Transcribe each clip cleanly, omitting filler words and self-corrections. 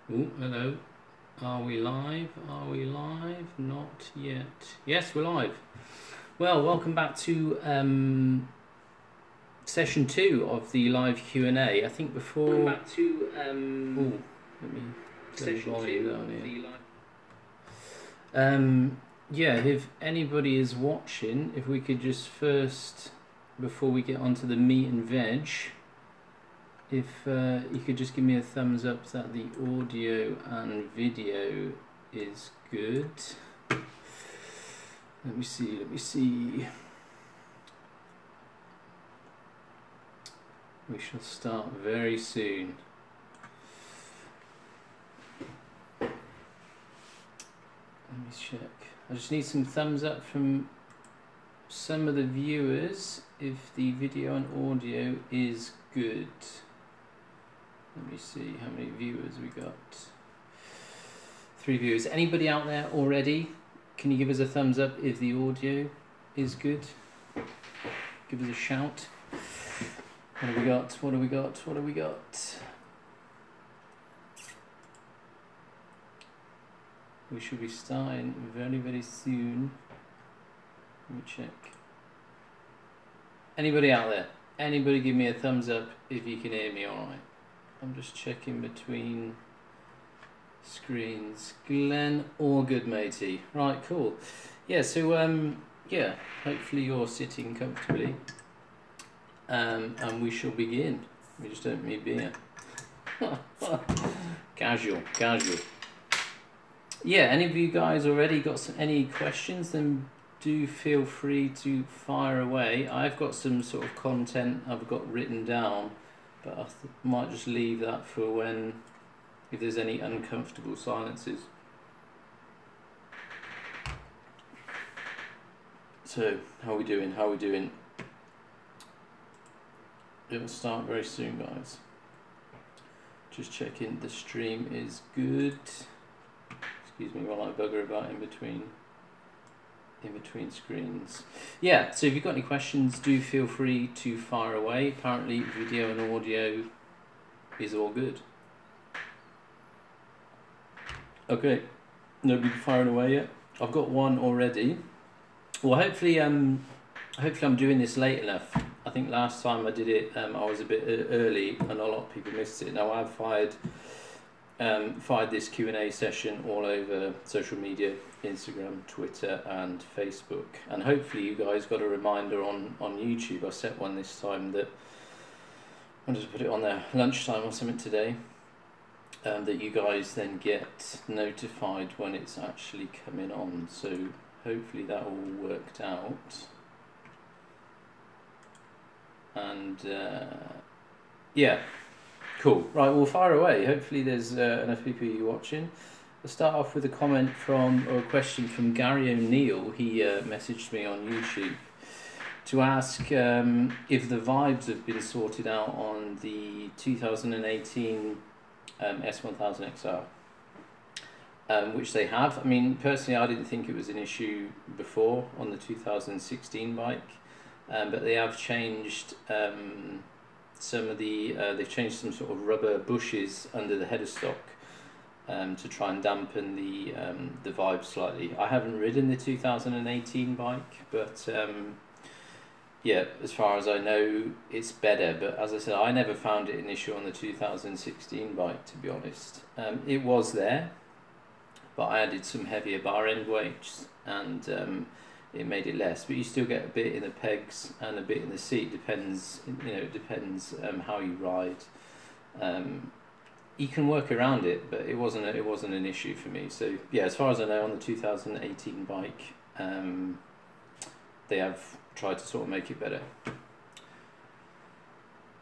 Oh, hello. Are we live? Are we live? Not yet. Yes, we're live. Well, welcome back to session 2 of the live Q&A. I think before... Welcome back to... oh, let me turn the volume down here. Yeah, if anybody is watching, if we could just first, before we get onto the meat and veg... If you could just give me a thumbs up that the audio and video is good. Let me see. We shall start very soon. Let me check. I just need some thumbs up from some of the viewers if the video and audio is good. Let me see how many viewers we got. 3 viewers. Anybody out there already? Can you give us a thumbs up if the audio is good? Give us a shout. What have we got? What have we got? What have we got? We should be starting very, very soon. Let me check. Anybody out there? Anybody give me a thumbs up if you can hear me alright? I'm just checking between screens. Glenn, all good, matey. Right, cool. Yeah, so yeah, hopefully you're sitting comfortably. And we shall begin. We just don't need beer. Casual. Yeah, any of you guys already got any questions? Then do feel free to fire away. I've got some sort of content I've got written down, but I might just leave that for when, if there's any uncomfortable silences. So, how are we doing? It'll start very soon, guys. Just checking the stream is good. Excuse me while I bugger about in between screens. Yeah, so if you've got any questions, do feel free to fire away. Apparently video and audio is all good. Okay, nobody firing away yet? I've got one already. Well, hopefully I'm doing this late enough. I think last time I did it, I was a bit early and a lot of people missed it. Now I've fired this Q&A session all over social media, Instagram, Twitter and Facebook, and hopefully you guys got a reminder on YouTube. I set one this time that I'll just put it on there lunchtime or something today, that you guys then get notified when it's actually coming on, so hopefully that all worked out. And yeah, cool. Right, we'll fire away. Hopefully there's enough people you watching. I'll start off with a comment or a question from Gary O'Neill. He messaged me on YouTube to ask if the vibes have been sorted out on the 2018 S1000XR, which they have. I mean, personally, I didn't think it was an issue before on the 2016 bike, but they have changed some of the they've changed some sort of rubber bushes under the header stock to try and dampen the vibe slightly. I haven't ridden the 2018 bike, but yeah, as far as I know, it's better. But as I said, I never found it an issue on the 2016 bike, to be honest. It was there, but I added some heavier bar end weights and it made it less, but you still get a bit in the pegs and a bit in the seat. Depends, it depends how you ride. You can work around it, but it wasn't an issue for me. So yeah, as far as I know, on the 2018 bike, they have tried to sort of make it better.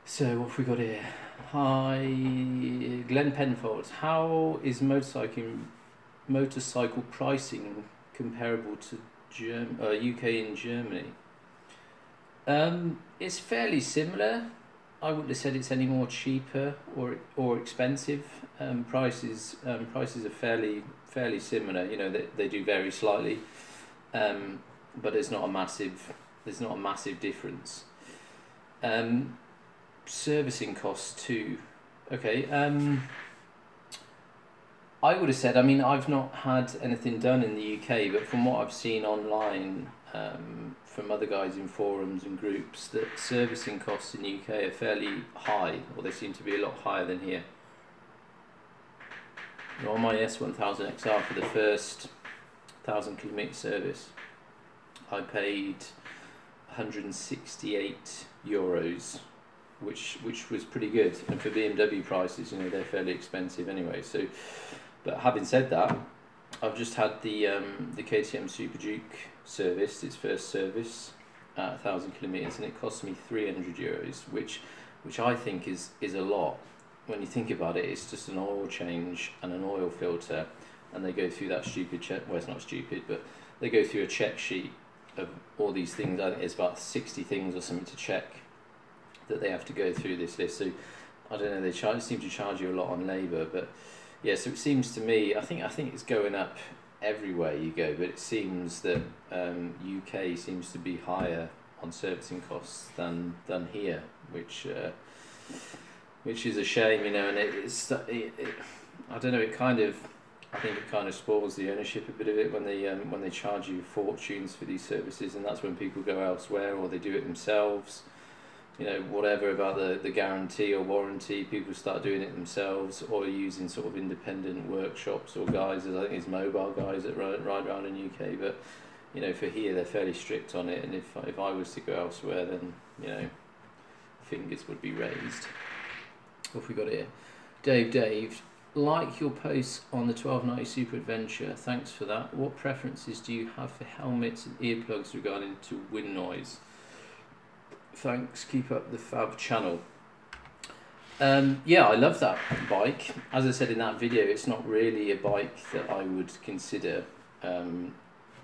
So what have we got here? Hi, Glenn Penfold. How is motorcycle pricing comparable to UK and Germany? It's fairly similar. I wouldn't have said it's any more cheaper or expensive. Prices are fairly similar. They do vary slightly, but there's not a massive difference. Servicing costs too. Okay. I would have said, I mean, I've not had anything done in the UK, but from what I've seen online, from other guys in forums and groups, that servicing costs in the UK are fairly high, or they seem to be a lot higher than here. On my S1000XR for the first 1,000 km service, I paid €168, which was pretty good. And for BMW prices, you know, they're fairly expensive anyway. So, but having said that, I've just had the KTM Super Duke serviced, its first service at 1,000 kilometers, and it cost me €300, which I think is a lot. When you think about it, it's just an oil change and an oil filter, and they go through that stupid check. Well, it's not stupid, but they go through a check sheet of all these things. I think it's about 60 things or something to check that they have to go through this list. So I don't know. They seem to charge you a lot on labour, but yeah. So it seems to me, I think it's going up everywhere you go, but it seems that UK seems to be higher on servicing costs than here, which is a shame, you know. And I don't know. I think it kind of spoils the ownership a bit of it when they charge you fortunes for these services, and that's when people go elsewhere or they do it themselves. You know, whatever about the guarantee or warranty, people start doing it themselves or using sort of independent workshops or guys, I think it's mobile guys that ride around in UK. But you know, for here they're fairly strict on it, and if I was to go elsewhere, then you know, fingers would be raised. What have we got here? Dave, like your posts on the 1290 Super Adventure, thanks for that. What preferences do you have for helmets and earplugs regarding to wind noise? Thanks, keep up the fab channel. Yeah, I love that bike. As I said in that video, it's not really a bike that I would consider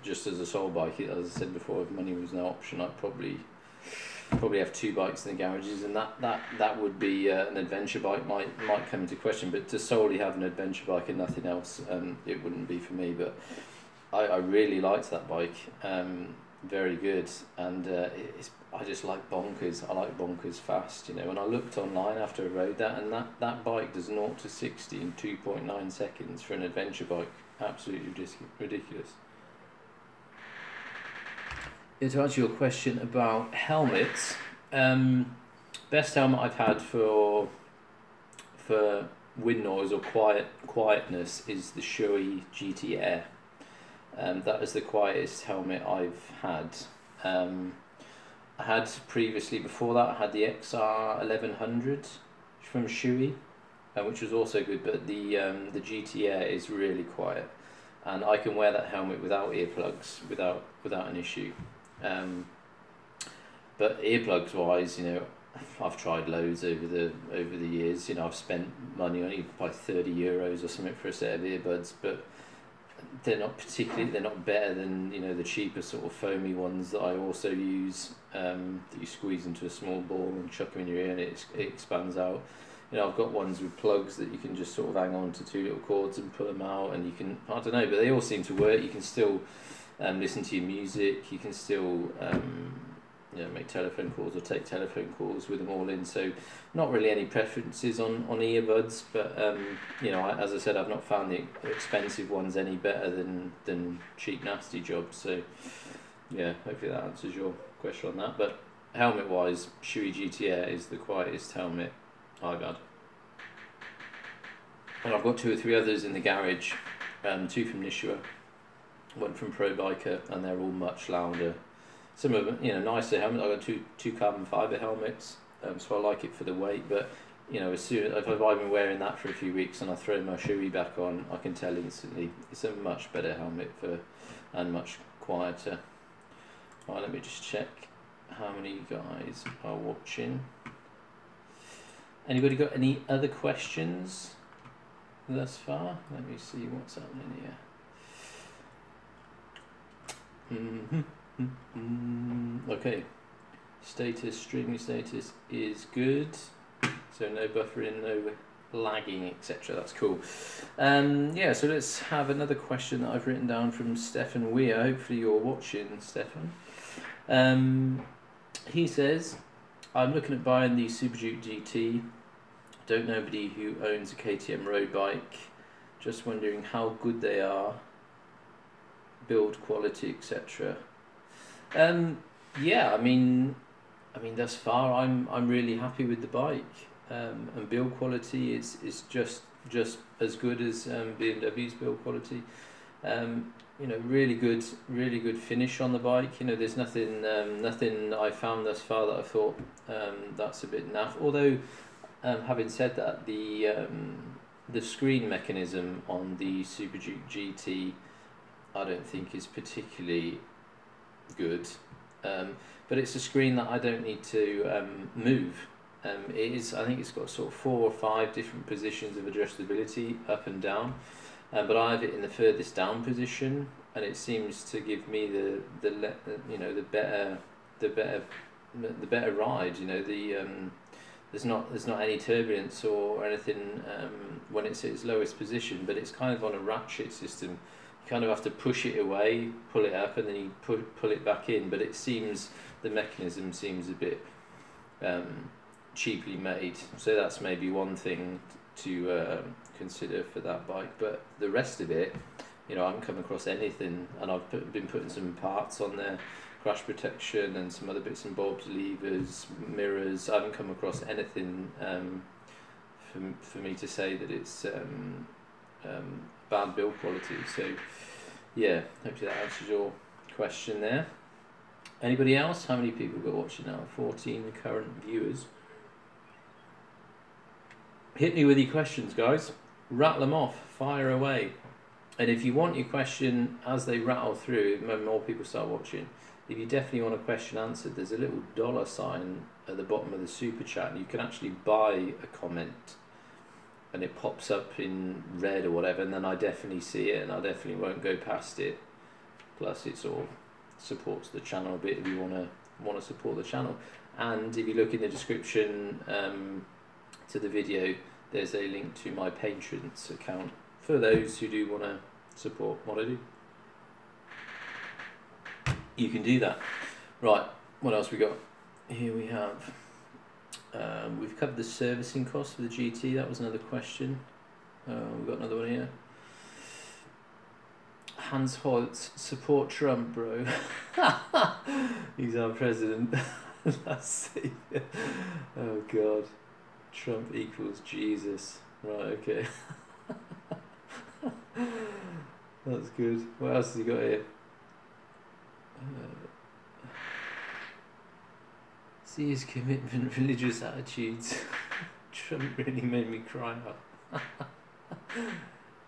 just as a sole bike. As I said before, if money was no option, I'd probably have two bikes in the garages, and that would be an adventure bike might come into question. But to solely have an adventure bike and nothing else, it wouldn't be for me. But I really liked that bike. Very good, and I just like bonkers. I like bonkers fast, you know. When I looked online after I rode that, and that bike does 0 to 60 in 2.9 seconds for an adventure bike. Absolutely ridiculous. To answer your question about helmets, best helmet I've had for wind noise or quietness is the Shoei GT Air. That is the quietest helmet I've had. I had previously, before that, I had the XR 1100 from Shoei, which was also good, but the GT Air is really quiet, and I can wear that helmet without earplugs without an issue. But earplugs wise, you know, I've tried loads over the years. You know, I've spent money on even by €30 or something for a set of earbuds, but they're not better than, you know, the cheaper sort of foamy ones that I also use, that you squeeze into a small ball and chuck them in your ear and it expands out. You know, I've got ones with plugs that you can just sort of hang on to two little cords and pull them out, and you can, I don't know, but they all seem to work. You can still listen to your music, you can still you know, make telephone calls or take telephone calls with them all in. So not really any preferences on earbuds, but you know, as I said, I've not found the expensive ones any better than cheap nasty jobs. So yeah, hopefully that answers your question on that. But helmet wise, Shoei GT Air is the quietest helmet I've had, and I've got 2 or 3 others in the garage, 2 from Nishua, 1 from Pro Biker, and they're all much louder. Some of them, you know, nicer helmets. I've got two carbon fibre helmets, so I like it for the weight. But you know, as soon if I've been wearing that for a few weeks and I throw my Shoei back on, I can tell instantly it's a much better helmet and much quieter. Right, let me just check how many guys are watching. Anybody got any other questions thus far? Let me see what's happening here. Okay, streaming status is good, so no buffering, no lagging, etc. That's cool. Yeah, so let's have another question that I've written down from Stefan Weir. Hopefully you're watching, Stefan. He says, I'm looking at buying the Super Duke GT. Don't know anybody who owns a KTM road bike. Just wondering how good they are, build quality, etc. Yeah, thus far I'm really happy with the bike, and build quality is just as good as BMW's build quality. Really good finish on the bike. There's nothing I found thus far that I thought that's a bit naff. Although, having said that, the screen mechanism on the Super Duke GT I don't think is particularly good. But it's a screen that I don't need to move. I think it's got sort of 4 or 5 different positions of adjustability up and down. But I have it in the furthest down position, and it seems to give me the better ride. There's not any turbulence or anything when it's at its lowest position, but it's kind of on a ratchet system. You kind of have to push it away, pull it up, and then you pull it back in. But the mechanism seems a bit cheaply made. So that's maybe one thing to consider for that bike. But the rest of it, I haven't come across anything, and I've been putting some parts on there, crash protection and some other bits and bobs, levers, mirrors. I haven't come across anything for me to say that it's bad build quality. So yeah, hopefully that answers your question there. Anybody else? How many people got watching now? 14 current viewers. Hit me with your questions, guys. Rattle them off, fire away. And if you want your question as they rattle through, when more people start watching, if you definitely want a question answered, there's a little $ at the bottom of the super chat, and you can actually buy a comment, and it pops up in red or whatever, and then I definitely see it, and I definitely won't go past it. Plus, it sort of supports the channel a bit if you want to support the channel. And if you look in the description to the video, there's a link to my Patrons account for those who do want to support what I do. You can do that. Right, what else we got? Here we have, we've covered the servicing cost for the GT. That was another question. We've got another one here. Hans Holtz, support Trump, bro. He's our president. Let's see. Oh God, Trump equals Jesus. Right, okay. That's good. What else has he got here? See his commitment, religious attitudes. Trump really made me cry out.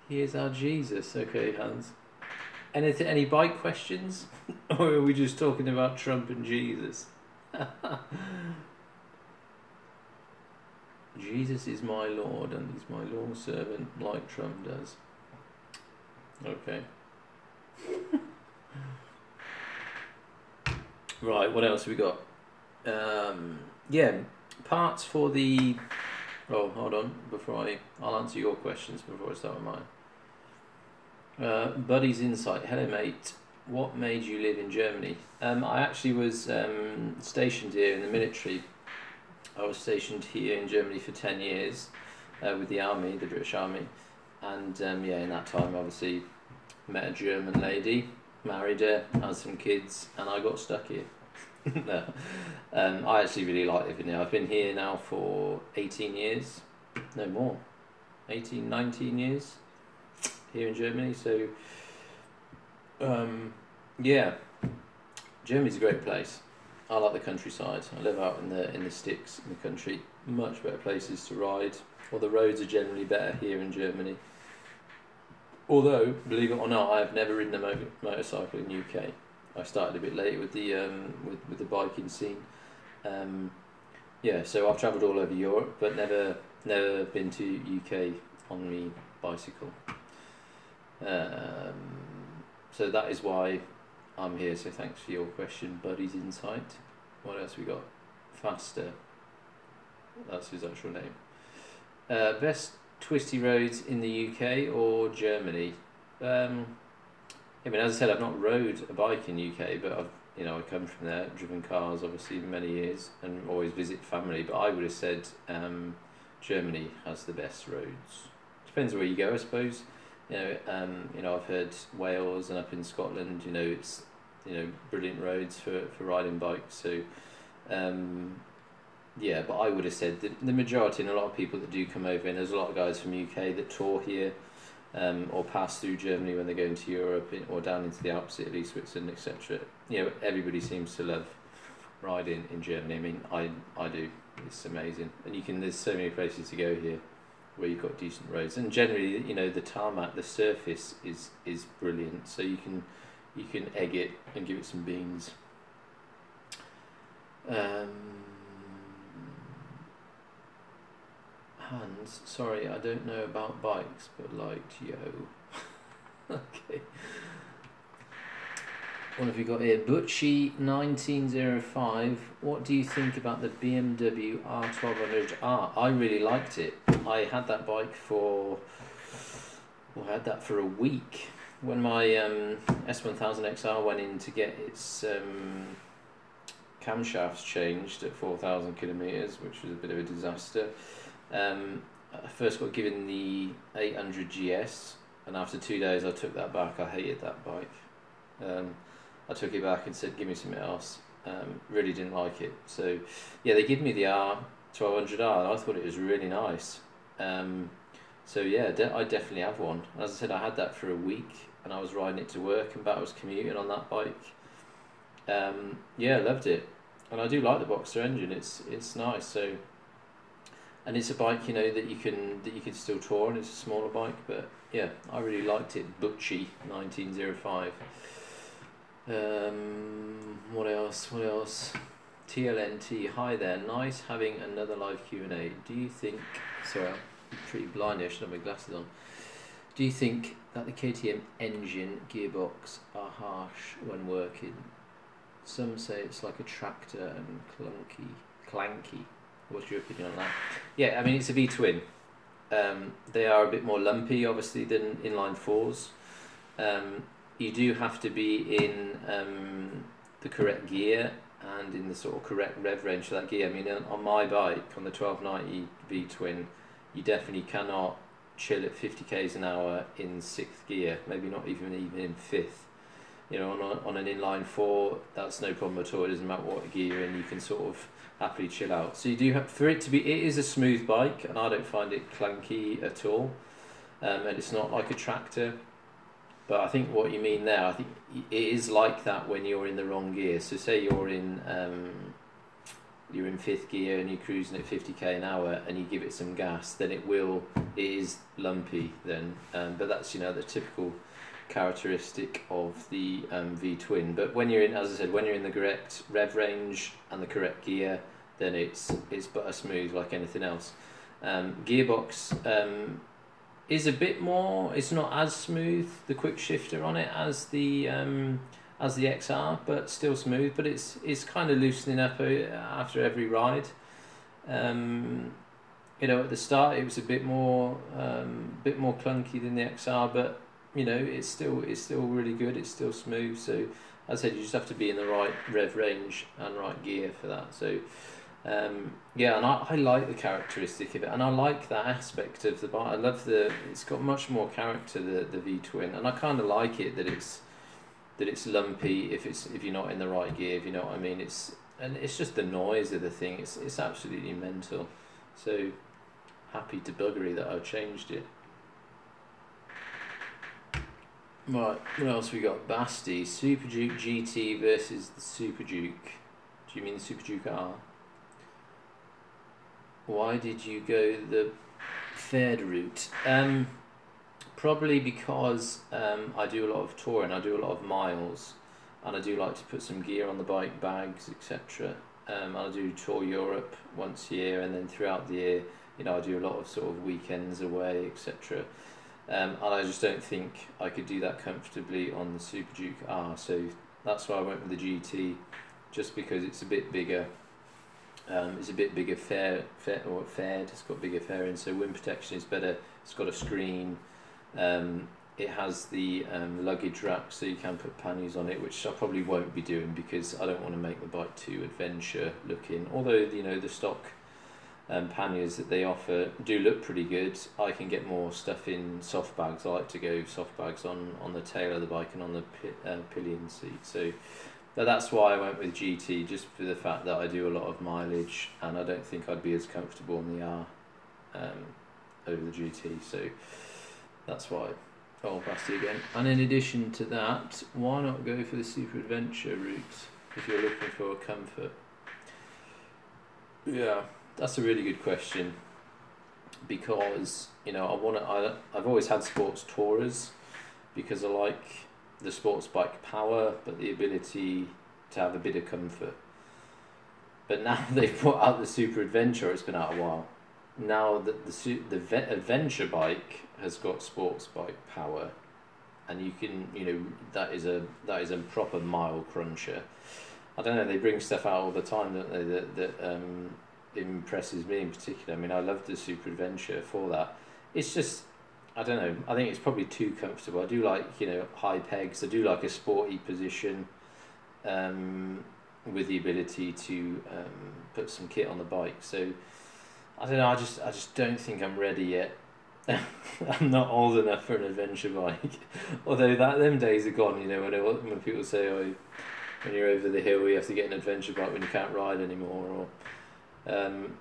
He is our Jesus. Okay, Hans. Any bike questions? Or are we just talking about Trump and Jesus? Jesus is my Lord, and he's my law servant, like Trump does. Okay. Right, what else have we got? Parts for the... Oh, hold on, I'll answer your questions before I start with mine. Buddy's Insight. Hello, mate. What made you live in Germany? I actually was stationed here in the military. I was stationed here in Germany for 10 years with the army, the British Army. And in that time, obviously, met a German lady, married her, had some kids, and I got stuck here. No. I actually really like living here. I've been here now for 18 years, no more, 18, 19 years here in Germany. So, Germany's a great place. I like the countryside. I live out in the sticks in the country. Much better places to ride. Or the roads are generally better here in Germany. Although, believe it or not, I have never ridden a motorcycle in UK. I started a bit late with the with the biking scene. So I've travelled all over Europe, but never been to UK on the bicycle. So that is why I'm here. So thanks for your question, Buddy's Insight. What else we got? Faster. That's his actual name. Best twisty roads in the UK or Germany? As I said, I've not rode a bike in UK, but I come from there, driven cars obviously many years, and always visit family. But I would have said Germany has the best roads. Depends where you go, I suppose. I've heard Wales and up in Scotland, it's brilliant roads for riding bikes. So yeah, but I would have said the majority, and a lot of people that do come over, and there's a lot of guys from UK that tour here, or pass through Germany when they go into Europe, or down into the Alps, Italy, Switzerland, etc. Everybody seems to love riding in Germany. I mean, I do. It's amazing, and there's so many places to go here where you've got decent roads, and generally, the tarmac, the surface is brilliant, so you can egg it and give it some beans. Hans, sorry, I don't know about bikes, but liked yo. Okay. What have you got here? Butchie1905. What do you think about the BMW R1200R? I really liked it. I had that bike for a week when my S1000XR went in to get its camshafts changed at 4,000 kilometers, which was a bit of a disaster. I first got given the 800 GS, and after 2 days I took that back. I hated that bike. I took it back and said, give me something else. Really didn't like it. So, yeah, they give me the R1200R, and I thought it was really nice. So, yeah, I definitely have one. As I said, I had that for a week, and I was riding it to work, and back I was commuting on that bike. Yeah, loved it. And I do like the Boxer engine. It's nice. So, and it's a bike, that you can still tour, and it's a smaller bike. But yeah, I really liked it. Butchie 1905. What else? TLNT. Hi there. Nice having another live Q&A. Do you think? Sorry, I'm pretty blind here. I should have my glasses on. Do you think that the KTM engine gearbox are harsh when working? Some say it's like a tractor and clanky. What's your opinion on that? Yeah, I mean, it's a V-twin. They are a bit more lumpy, obviously, than inline fours. You do have to be in the correct gear and in the sort of correct rev range for that gear. I mean, on my bike, on the 1290 V-twin, you definitely cannot chill at 50 k's an hour in 6th gear, maybe not even in 5th. On an inline 4, that's no problem at all. It doesn't matter what gear you're in, you can sort of happily chill out. So you do have, for it to be, it is a smooth bike, and I don't find it clunky at all. And it's not like a tractor. But I think what you mean there, I think it is like that when you're in the wrong gear. So say you're in 5th gear and you're cruising at 50k an hour and you give it some gas, then it is lumpy then. But that's the typical characteristic of the V-twin. But when you're in, as I said, when you're in the correct rev range and the correct gear, then it's butter smooth like anything else. Gearbox is a bit more. It's not as smooth, the quick shifter on it, as the XR, but still smooth. But it's kind of loosening up after every ride. At the start it was a bit more clunky than the XR, but it's still really good. It's still smooth. So as I said, you just have to be in the right rev range and right gear for that. So yeah, and I like the characteristic of it, and I like that aspect of the bike. I love it's got much more character, the V-twin, and I kind of like it that it's lumpy if you're not in the right gear, if you know what I mean. It's just the noise of the thing. It's absolutely mental. So happy to buggery that I changed it. Right, what else we got? Basti, Super Duke GT versus the Super Duke. Do you mean the Super Duke R? Why did you go the fared route? Probably because I do a lot of touring, I do a lot of miles, and I do like to put some gear on the bike, bags, etc. And I do tour Europe once a year, and then throughout the year, I do a lot of sort of weekends away, etc. And I just don't think I could do that comfortably on the Super Duke R, so that's why I went with the GT, just because it's a bit bigger. It's a bit bigger fared. It's got bigger fairing, so wind protection is better. It's got a screen. It has the luggage rack, so you can put panniers on it, which I probably won't be doing because I don't want to make the bike too adventure looking. Although the stock panniers that they offer do look pretty good. I can get more stuff in soft bags. I like to go soft bags on the tail of the bike and on the pillion seat. So that's why I went with GT, just for the fact that I do a lot of mileage and I don't think I'd be as comfortable in the R over the GT. So that's why. Oh, Basti again. And in addition to that, why not go for the Super Adventure route if you're looking for comfort? Yeah, that's a really good question, because I've always had sports tourers because I like the sports bike power, but the ability to have a bit of comfort. But now they've put out the Super Adventure, it's been out a while. Now that the Adventure bike has got sports bike power, and you can, that is a proper mile cruncher. I don't know, they bring stuff out all the time, don't they, that impresses me in particular. I mean, I love the Super Adventure for that. It's just, I don't know, I think it's probably too comfortable. I do like, high pegs. I do like a sporty position with the ability to put some kit on the bike. So, I don't know, I just don't think I'm ready yet. I'm not old enough for an adventure bike. Although them days are gone, when people say, oh, when you're over the hill you have to get an adventure bike when you can't ride anymore, or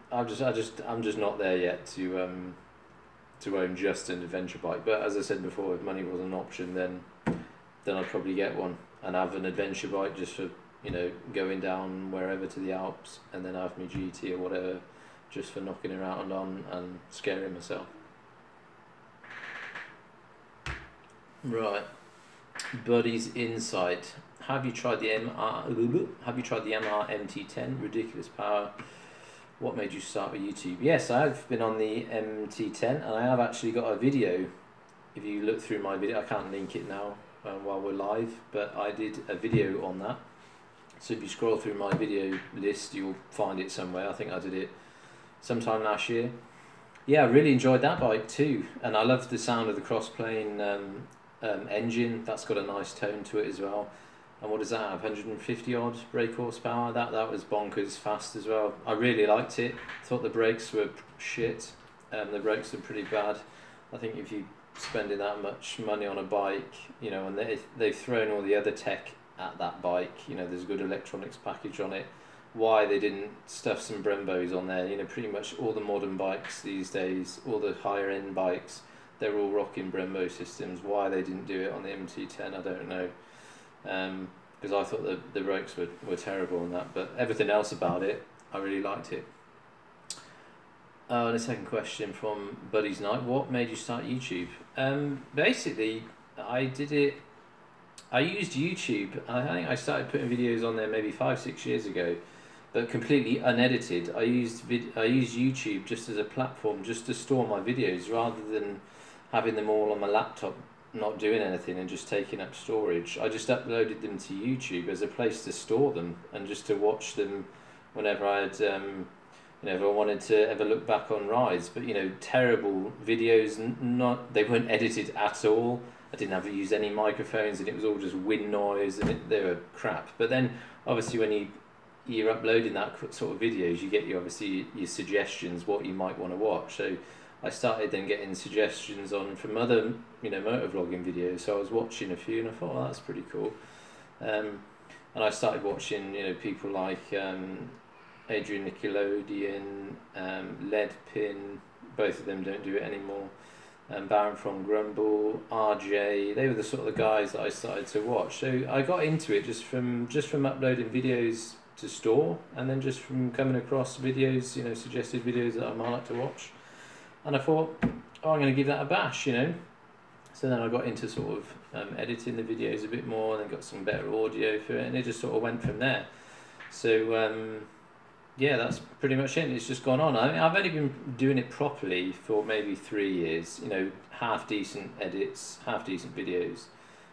I'm just not there yet to own just an adventure bike. But as I said before, if money was an option, then I'd probably get one and have an adventure bike just for going down wherever to the Alps, and then have my GT or whatever just for knocking around on and scaring myself. Right, Buddy's Insight. Have you tried the MR MT10? Ridiculous power. What made you start with YouTube? Yes, I have been on the MT10, and I have actually got a video. If you look through my video, I can't link it now while we're live, but I did a video on that. So if you scroll through my video list, you'll find it somewhere. I think I did it sometime last year. Yeah, I really enjoyed that bike too, and I love the sound of the cross-plane engine. That's got a nice tone to it as well. And what does that have? 150 odd brake horsepower. That was bonkers fast as well. I really liked it. Thought the brakes were shit. The brakes are pretty bad. I think if you spending that much money on a bike, and they've thrown all the other tech at that bike. There's a good electronics package on it. Why they didn't stuff some Brembos on there? Pretty much all the modern bikes these days, all the higher end bikes, they're all rocking Brembo systems. Why they didn't do it on the MT10, I don't know. Because I thought the brakes were terrible on that, but everything else about it, I really liked it. And a second question from Buddy's Night. What made you start YouTube? Basically, I used YouTube. I think I started putting videos on there maybe 5-6 years ago, but completely unedited. I used YouTube just as a platform, just to store my videos, rather than having them all on my laptop, not doing anything and just taking up storage. I just uploaded them to YouTube as a place to store them and just to watch them whenever I had, if I wanted to ever look back on rides. But terrible videos. They weren't edited at all. I didn't have to use any microphones, and it was all just wind noise, and they were crap. But then, obviously, when you're uploading that sort of videos, you get your suggestions, what you might want to watch. So I started then getting suggestions from other motovlogging videos. So I was watching a few, and I thought, oh, that's pretty cool. And I started watching people like Adrian Nickelodeon, Leadpin. Both of them don't do it anymore. Baron from Grumble, RJ, they were the sort of the guys that I started to watch. So I got into it just from uploading videos to store, and then just from coming across videos, suggested videos that I might like to watch. And I thought, oh, I'm going to give that a bash, So then I got into sort of editing the videos a bit more, and then got some better audio for it, and it just sort of went from there. So yeah, that's pretty much it. It's just gone on. I mean, I've only been doing it properly for maybe 3 years. Half decent edits, half decent videos.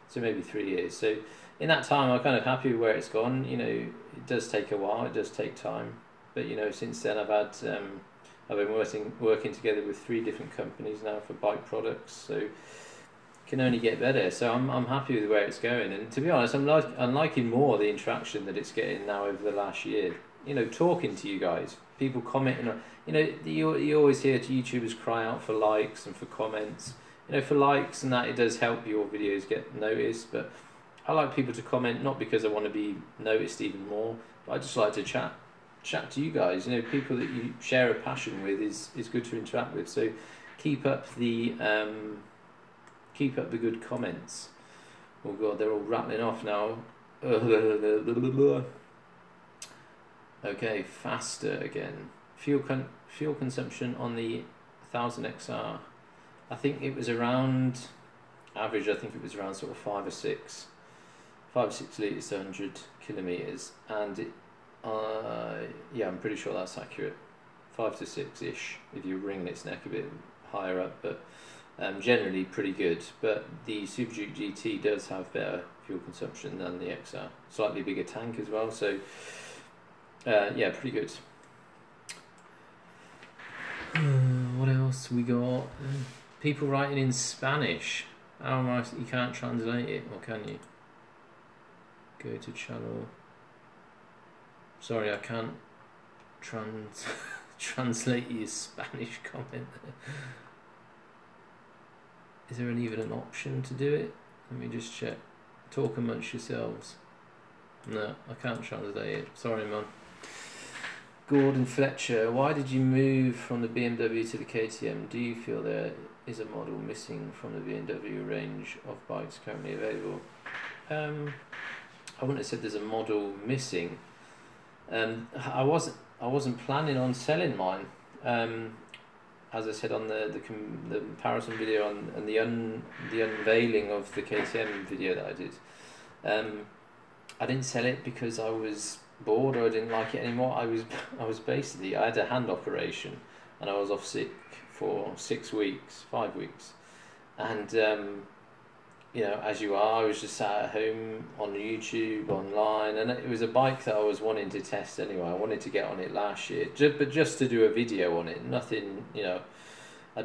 So maybe 3 years. So in that time, I'm kind of happy with where it's gone. It does take a while. It does take time. But since then, I've been working together with 3 different companies now for bike products. So it can only get better. So I'm happy with where it's going. And to be honest, I'm liking more the interaction that it's getting now over the last year. talking to you guys, people commenting on, you always hear YouTubers cry out for likes and for comments. For likes and that, it does help your videos get noticed, but I like people to comment, not because I want to be noticed even more, but I just like to chat to you guys. People that you share a passion with is good to interact with. So keep up the good comments. Oh god, they're all rattling off now. Okay, faster again. Fuel consumption on the 1000 XR. I think it was around average. I think it was around sort of 5 or 6 litres to 100 kilometres, and I'm pretty sure that's accurate. 5 to 6 ish if you wring its neck a bit higher up, but generally pretty good. But the Super Duke GT does have better fuel consumption than the XR. Slightly bigger tank as well, so pretty good. What else we got? People writing in Spanish. How am I? You can't translate it, or can you? Go to channel. Sorry, I can't translate your Spanish comment there. Is there even an option to do it? Let me just check. Talk amongst yourselves. No, I can't translate it. Sorry, man. Gordon Fletcher, why did you move from the BMW to the KTM? Do you feel there is a model missing from the BMW range of bikes currently available? I wouldn't have said there's a model missing. I wasn't planning on selling mine. As I said on the comparison video and the unveiling of the KTM video that I did, I didn't sell it because I was bored or I didn't like it anymore. I was basically, I had a hand operation and I was off sick for 5 weeks, and as you are, I was just sat at home on YouTube, online, and it was a bike that I was wanting to test anyway. I wanted to get on it last year, but just to do a video on it. Nothing, I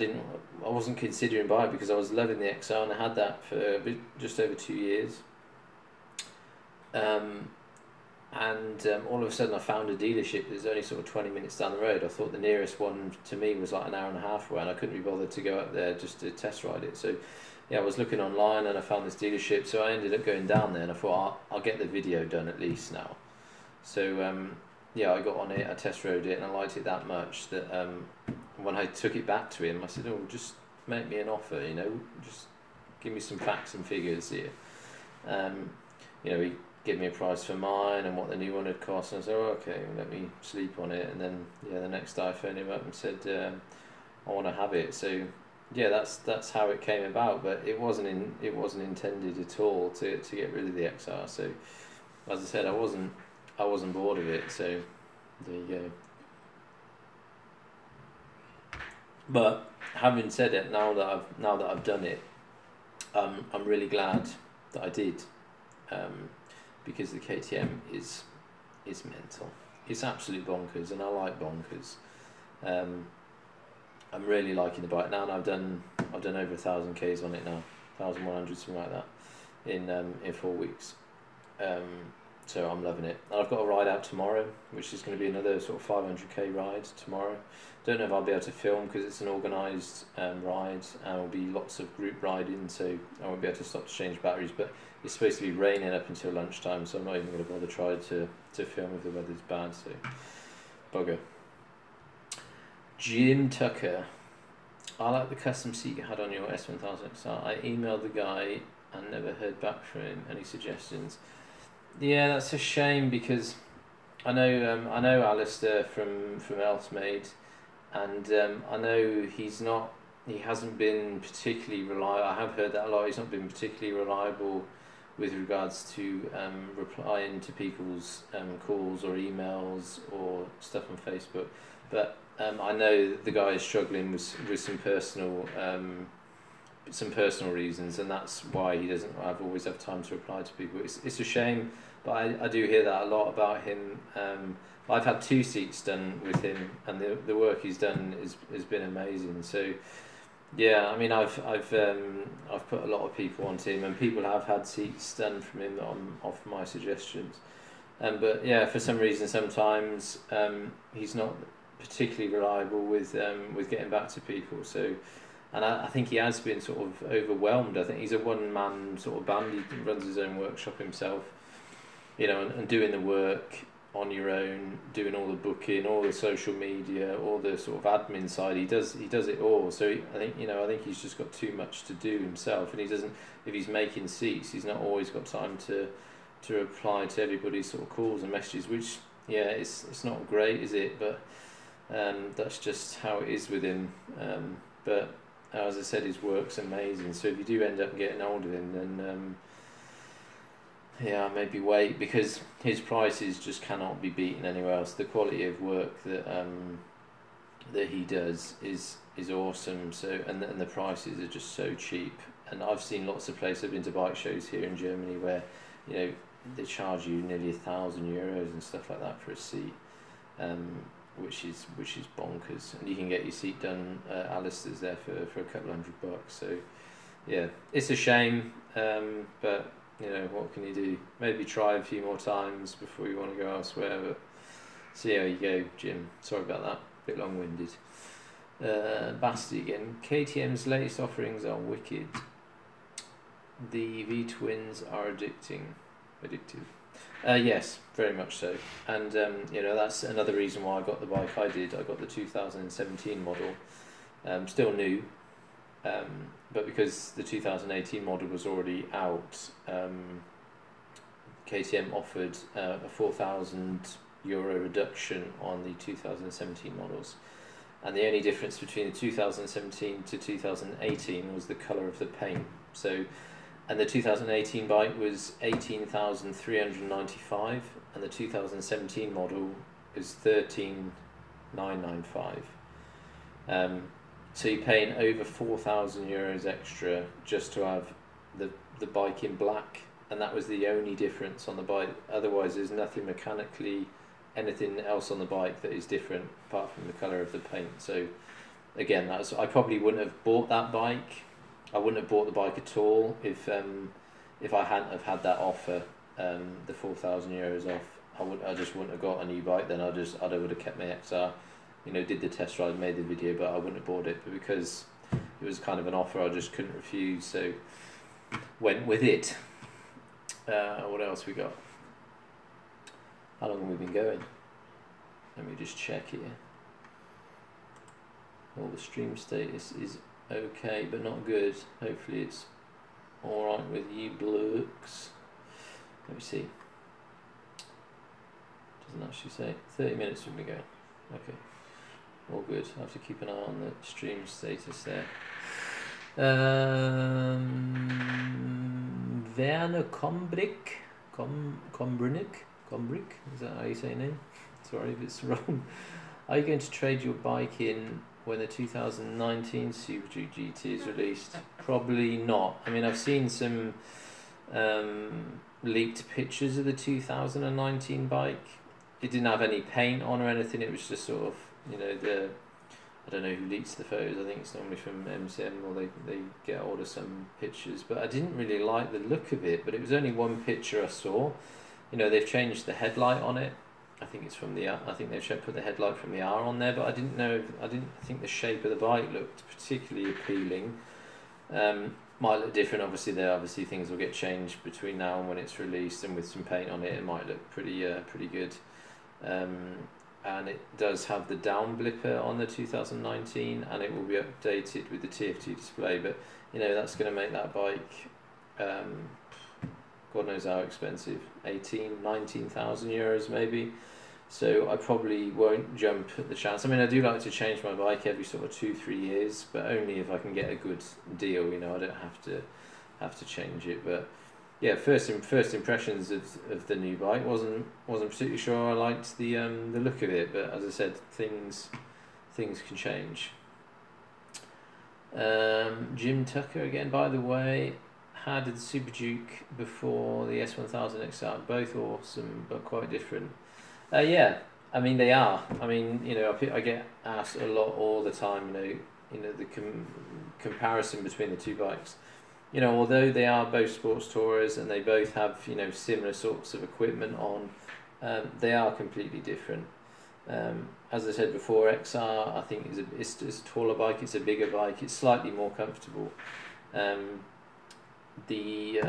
wasn't considering buying it because I was loving the XR and I had that for just over 2 years. And all of a sudden I found a dealership that's only sort of 20 minutes down the road. I thought the nearest one to me was like an hour and a half away, and I couldn't be bothered to go up there just to test ride it. So I was looking online and I found this dealership, so I ended up going down there and I thought I'll get the video done at least now. So I got on it, I test rode it, and I liked it that much that when I took it back to him, I said, just make me an offer, just give me some facts and figures here. He gave me a price for mine and what the new one had cost, and I said, okay, let me sleep on it. And then the next day I phoned him up and said, I want to have it. So that's how it came about, but it wasn't intended at all to get rid of the XR. So as I said, I wasn't bored of it, so there you go. But having said it, now that I've done it, I'm really glad that I did. Because the KTM is mental. It's absolute bonkers, and I like bonkers. I'm really liking the bike now, and I've done over 1,000 Ks on it now, 1,100, something like that, in 4 weeks. So I'm loving it. And I've got a ride out tomorrow, which is going to be another sort of 500k ride tomorrow. Don't know if I'll be able to film because it's an organised ride, and will be lots of group riding, so I won't be able to stop to change batteries. But it's supposed to be raining up until lunchtime, so I'm not even going to bother try to film if the weather's bad. So bugger. Jim Tucker, I like the custom seat you had on your S1000 XR. I emailed the guy and never heard back from him. Any suggestions? Yeah, that's a shame because I know Alistair from Elsmade, and I know he hasn't been particularly reliable. I have heard that a lot. He's not been particularly reliable with regards to replying to people's calls or emails or stuff on Facebook. But I know the guy is struggling with some personal reasons, and that's why he doesn't always have time to reply to people. It's a shame, but I do hear that a lot about him. I've had 2 seats done with him, and the work he's done has been amazing. So yeah, I mean I've put a lot of people onto him, and people have had seats done from him off my suggestions. But yeah, for some reason, sometimes he's not particularly reliable with getting back to people. So, and I think he has been sort of overwhelmed. I think he's a one-man sort of band. He runs his own workshop himself, and doing the work on your own, doing all the booking, all the social media, all the sort of admin side. He does it all. So I think he's just got too much to do himself, and he doesn't. If he's making seats, he's not always got time to reply to everybody's sort of calls and messages. Which it's not great, is it? But that's just how it is with him. But as I said, his work's amazing. So if you do end up getting hold of him, then maybe wait, because his prices just cannot be beaten anywhere else. The quality of work that he does is awesome. So and the prices are just so cheap. And I've seen lots of places. I've been to bike shows here in Germany where they charge you nearly €1,000 and stuff like that for a seat, which is bonkers. And you can get your seat done at Alistair's there for a couple $100. So yeah, it's a shame, but what can you do? Maybe try a few more times before you want to go elsewhere. But see how you go, Jim. Sorry about that, a bit long-winded. Basti again. KTM's latest offerings are wicked. The V-twins are addictive. Yes, very much so. And that's another reason why I got the bike I did. I got the 2017 model, still new, but because the 2018 model was already out, KTM offered a €4,000 reduction on the 2017 models. And the only difference between the 2017 to 2018 was the colour of the paint. And the 2018 bike was 18,395, and the 2017 model is 13,995. So you're paying over €4,000 extra just to have the bike in black, and that was the only difference on the bike. Otherwise, there's nothing mechanically, anything else on the bike that is different apart from the colour of the paint. So again, I probably wouldn't have bought that bike. I wouldn't have bought the bike at all if I hadn't have had that offer, the €4,000 off. I just wouldn't have got a new bike. Then I would have kept my XR, did the test ride, made the video, but I wouldn't have bought it. But because it was kind of an offer, I just couldn't refuse, so went with it. What else we got? How long have we been going? Let me just check here. All the stream status is okay, but not good. Hopefully it's alright with you blokes. Let me see. Doesn't actually say. 30 minutes from me go. Okay. All good. I have to keep an eye on the stream status there. Werner Kombrick, is that how you say your name? Sorry if it's wrong. Are you going to trade your bike in when the 2019 Super Duke GT is released? Probably not. I mean, I've seen some leaked pictures of the 2019 bike. It didn't have any paint on or anything. It was just sort of, I don't know who leaks the photos. I think it's normally from MCM, or they get hold of some pictures. But I didn't really like the look of it. But it was only one picture I saw. They've changed the headlight on it. I think it's from I think they've put the headlight from the R on there. But I didn't think the shape of the bike looked particularly appealing. Might look different. Obviously things will get changed between now and when it's released, and with some paint on it might look pretty good. And it does have the down blipper on the 2019, and it will be updated with the TFT display. But that's going to make that bike, God knows how expensive, 19,000 euros maybe. So I probably won't jump at the chance. I mean, I do like to change my bike every sort of 2-3 years, but only if I can get a good deal. I don't have to change it. But yeah, first impressions of the new bike wasn't particularly sure I liked the look of it, but as I said, things can change. Jim Tucker again. By the way, how did the Super Duke before the S1000 XR? Both awesome, but quite different. Yeah, I mean they are. I mean I get asked a lot all the time. The comparison between the two bikes. Although they are both sports tourers and they both have similar sorts of equipment on, They are completely different. As I said before, XR I think it's a taller bike. It's a bigger bike. It's slightly more comfortable. The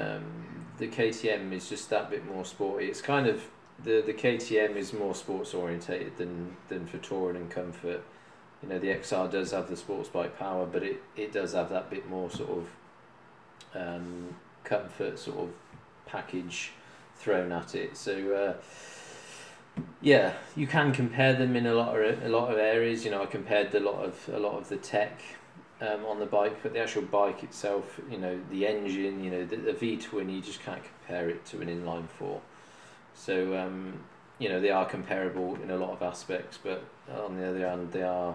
KTM is just that bit more sporty. It's kind of the KTM is more sports orientated than for touring and comfort. You know, the XR does have the sports bike power, but it does have that bit more sort of comfort sort of package thrown at it. So yeah, you can compare them in a lot of areas. You know, I compared a lot of the tech on the bike, but the actual bike itself, you know, the engine, you know, the V-twin, you just can't compare it to an inline four. So you know, they are comparable in a lot of aspects, but on the other hand, they are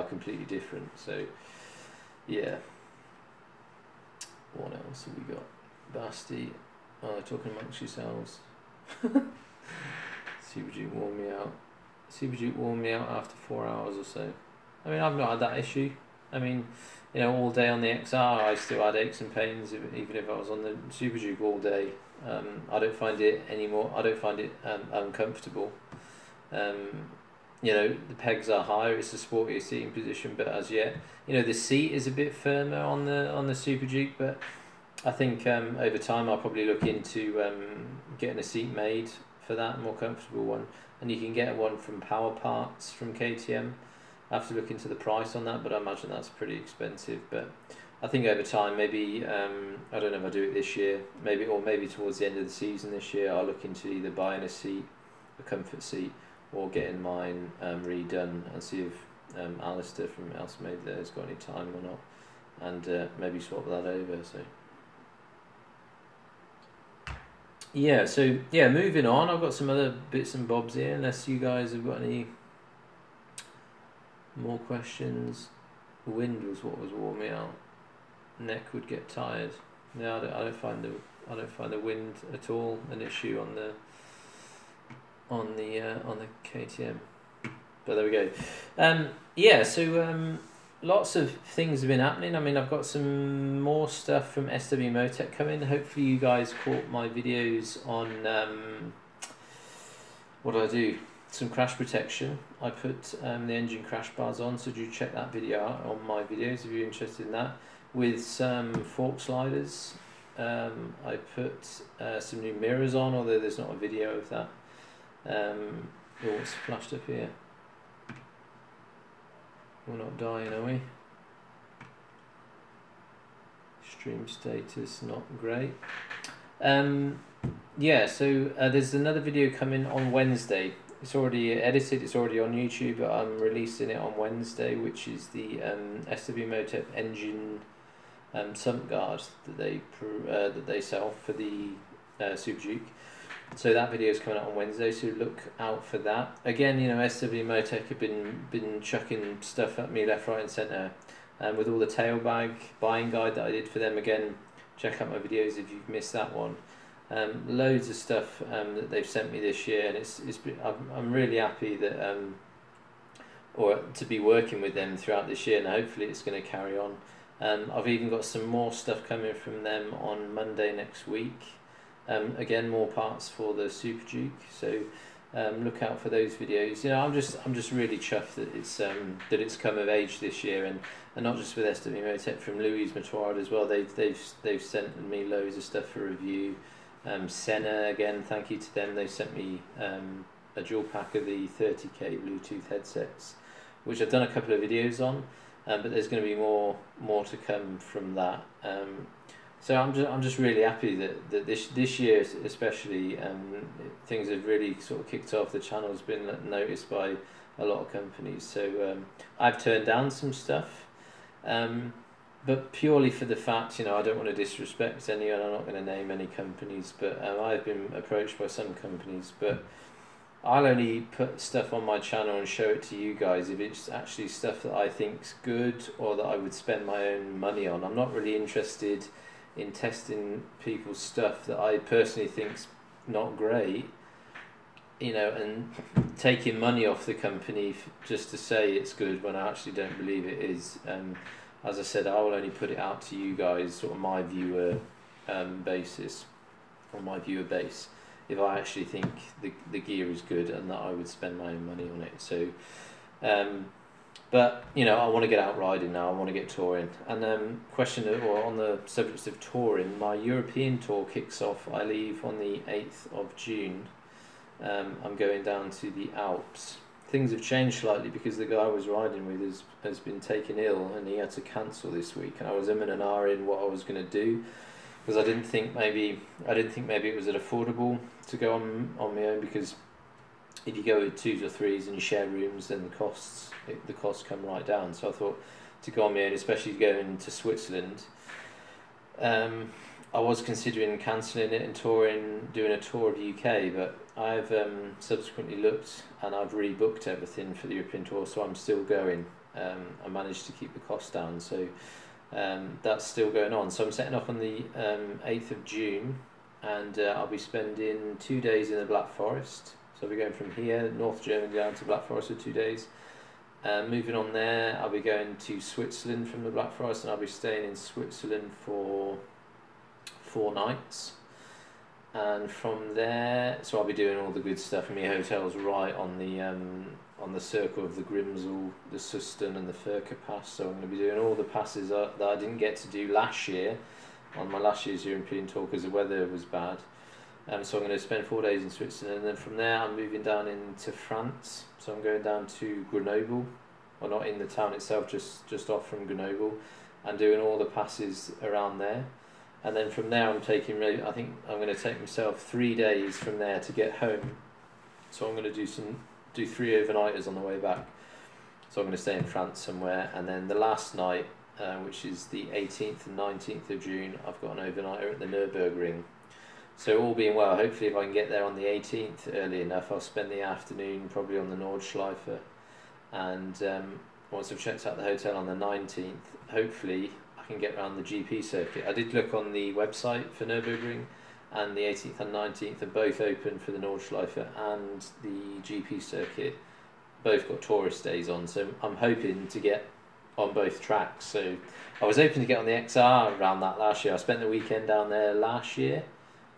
completely different. So yeah. What else have we got? Basti. Oh, they're talking amongst yourselves. Super Duke wore me out. Super Duke wore me out after 4 hours or so. I mean, I've not had that issue. I mean, you know, all day on the XR, I still had aches and pains, even if I was on the Super Duke all day. I don't find it anymore. I don't find it uncomfortable. You know, the pegs are higher. It's a sportier seating position, but as yet, you know, the seat is a bit firmer on the Super Duke. But I think over time, I'll probably look into getting a seat made for that, more comfortable one. And you can get one from Power Parts from KTM. I have to look into the price on that, but I imagine that's pretty expensive. But I think over time, maybe I don't know if I'll do it this year, maybe towards the end of the season this year, I'll look into either buying a comfort seat, or getting mine redone, and see if Alistair from Elsmade there has got any time or not, and maybe swap that over. So yeah, moving on. I've got some other bits and bobs here, unless you guys have got any more questions. The wind was what was wore me out. Neck would get tired. No, I don't find the wind at all an issue on the KTM. But there we go. Lots of things have been happening. I mean, I've got some more stuff from SW Motec coming. Hopefully you guys caught my videos on what do I do? Some crash protection. I put the engine crash bars on, so do check that video out on my videos if you're interested in that. With some fork sliders. I put some new mirrors on, although there's not a video of that. What's flashed up here? We're not dying, are we? Stream status not great. There's another video coming on Wednesday. It's already edited, it's already on YouTube, but I'm releasing it on Wednesday, which is the SW Motec engine sump guard that they sell for the Super Duke. So that video is coming out on Wednesday, so look out for that. Again, you know, SW Motec have been chucking stuff at me left, right and centre. With all the tail bag buying guide that I did for them, again, check out my videos if you've missed that one. Loads of stuff that they've sent me this year, and I'm really happy that or to be working with them throughout this year, and hopefully it's going to carry on. I've even got some more stuff coming from them on Monday next week. Again, more parts for the Super Duke, so look out for those videos. You know, I'm just really chuffed that it's come of age this year, and not just with SW Motec, from Louis Matoirad as well. They've sent me loads of stuff for review. Senna, again, thank you to them. They sent me a dual pack of the 30k Bluetooth headsets, which I've done a couple of videos on, but there's going to be more to come from that. So I'm just really happy that this year especially things have really sort of kicked off. The channel's been noticed by a lot of companies. So I've turned down some stuff, but purely for the fact, you know, I don't want to disrespect anyone. I'm not going to name any companies, but I've been approached by some companies. But I'll only put stuff on my channel and show it to you guys if it's actually stuff that I think's good or that I would spend my own money on. I'm not really interested in testing people's stuff that I personally think's not great, you know, and taking money off the company just to say it's good when I actually don't believe it is. As I said, I will only put it out to you guys, sort of my viewer basis, or my viewer base. if I actually think the gear is good and that I would spend my own money on it. So, but I want to get out riding now. I want to get touring. And or on the subject of touring, my European tour kicks off. I leave on the 8th of June. I'm going down to the Alps. Things have changed slightly because the guy I was riding with has been taken ill and he had to cancel this week. And I was in and ahhing what I was going to do, because I didn't think maybe it was affordable to go on my own, because if you go with 2s or 3s and you share rooms, then the costs come right down. So I thought to go on my own, especially going to Switzerland. I was considering cancelling it and doing a tour of the UK, but I've subsequently looked and I've rebooked everything for the European tour, so I'm still going. I managed to keep the cost down, so that's still going on. So I'm setting off on the 8th of June, and I'll be spending 2 days in the Black Forest. So I'll be going from here, North Germany, down to Black Forest for 2 days. Moving on there, I'll be going to Switzerland from the Black Forest, and I'll be staying in Switzerland for 4 nights. And from there, so I'll be doing all the good stuff. And my hotel's right on the circle of the Grimsel, the Susten and the Furka Pass. So I'm going to be doing all the passes that I didn't get to do last year on my last year's European tour because the weather was bad. So I'm going to spend 4 days in Switzerland, and then from there I'm moving down into France. So I'm going down to Grenoble, well, not in the town itself, just off from Grenoble, and doing all the passes around there. And then from there I think I'm going to take myself 3 days from there to get home. So I'm going to do 3 overnighters on the way back. So I'm going to stay in France somewhere, and then the last night, which is the 18th and 19th of June, I've got an overnighter at the Nürburgring. So all being well, hopefully if I can get there on the 18th early enough, I'll spend the afternoon probably on the Nordschleife, and once I've checked out the hotel on the 19th, hopefully I can get around the GP circuit. I did look on the website for Nürburgring, and the 18th and 19th are both open for the Nordschleife and the GP circuit. Both got tourist days on, so I'm hoping to get on both tracks. So I was hoping to get on the XR around that last year. I spent the weekend down there last year.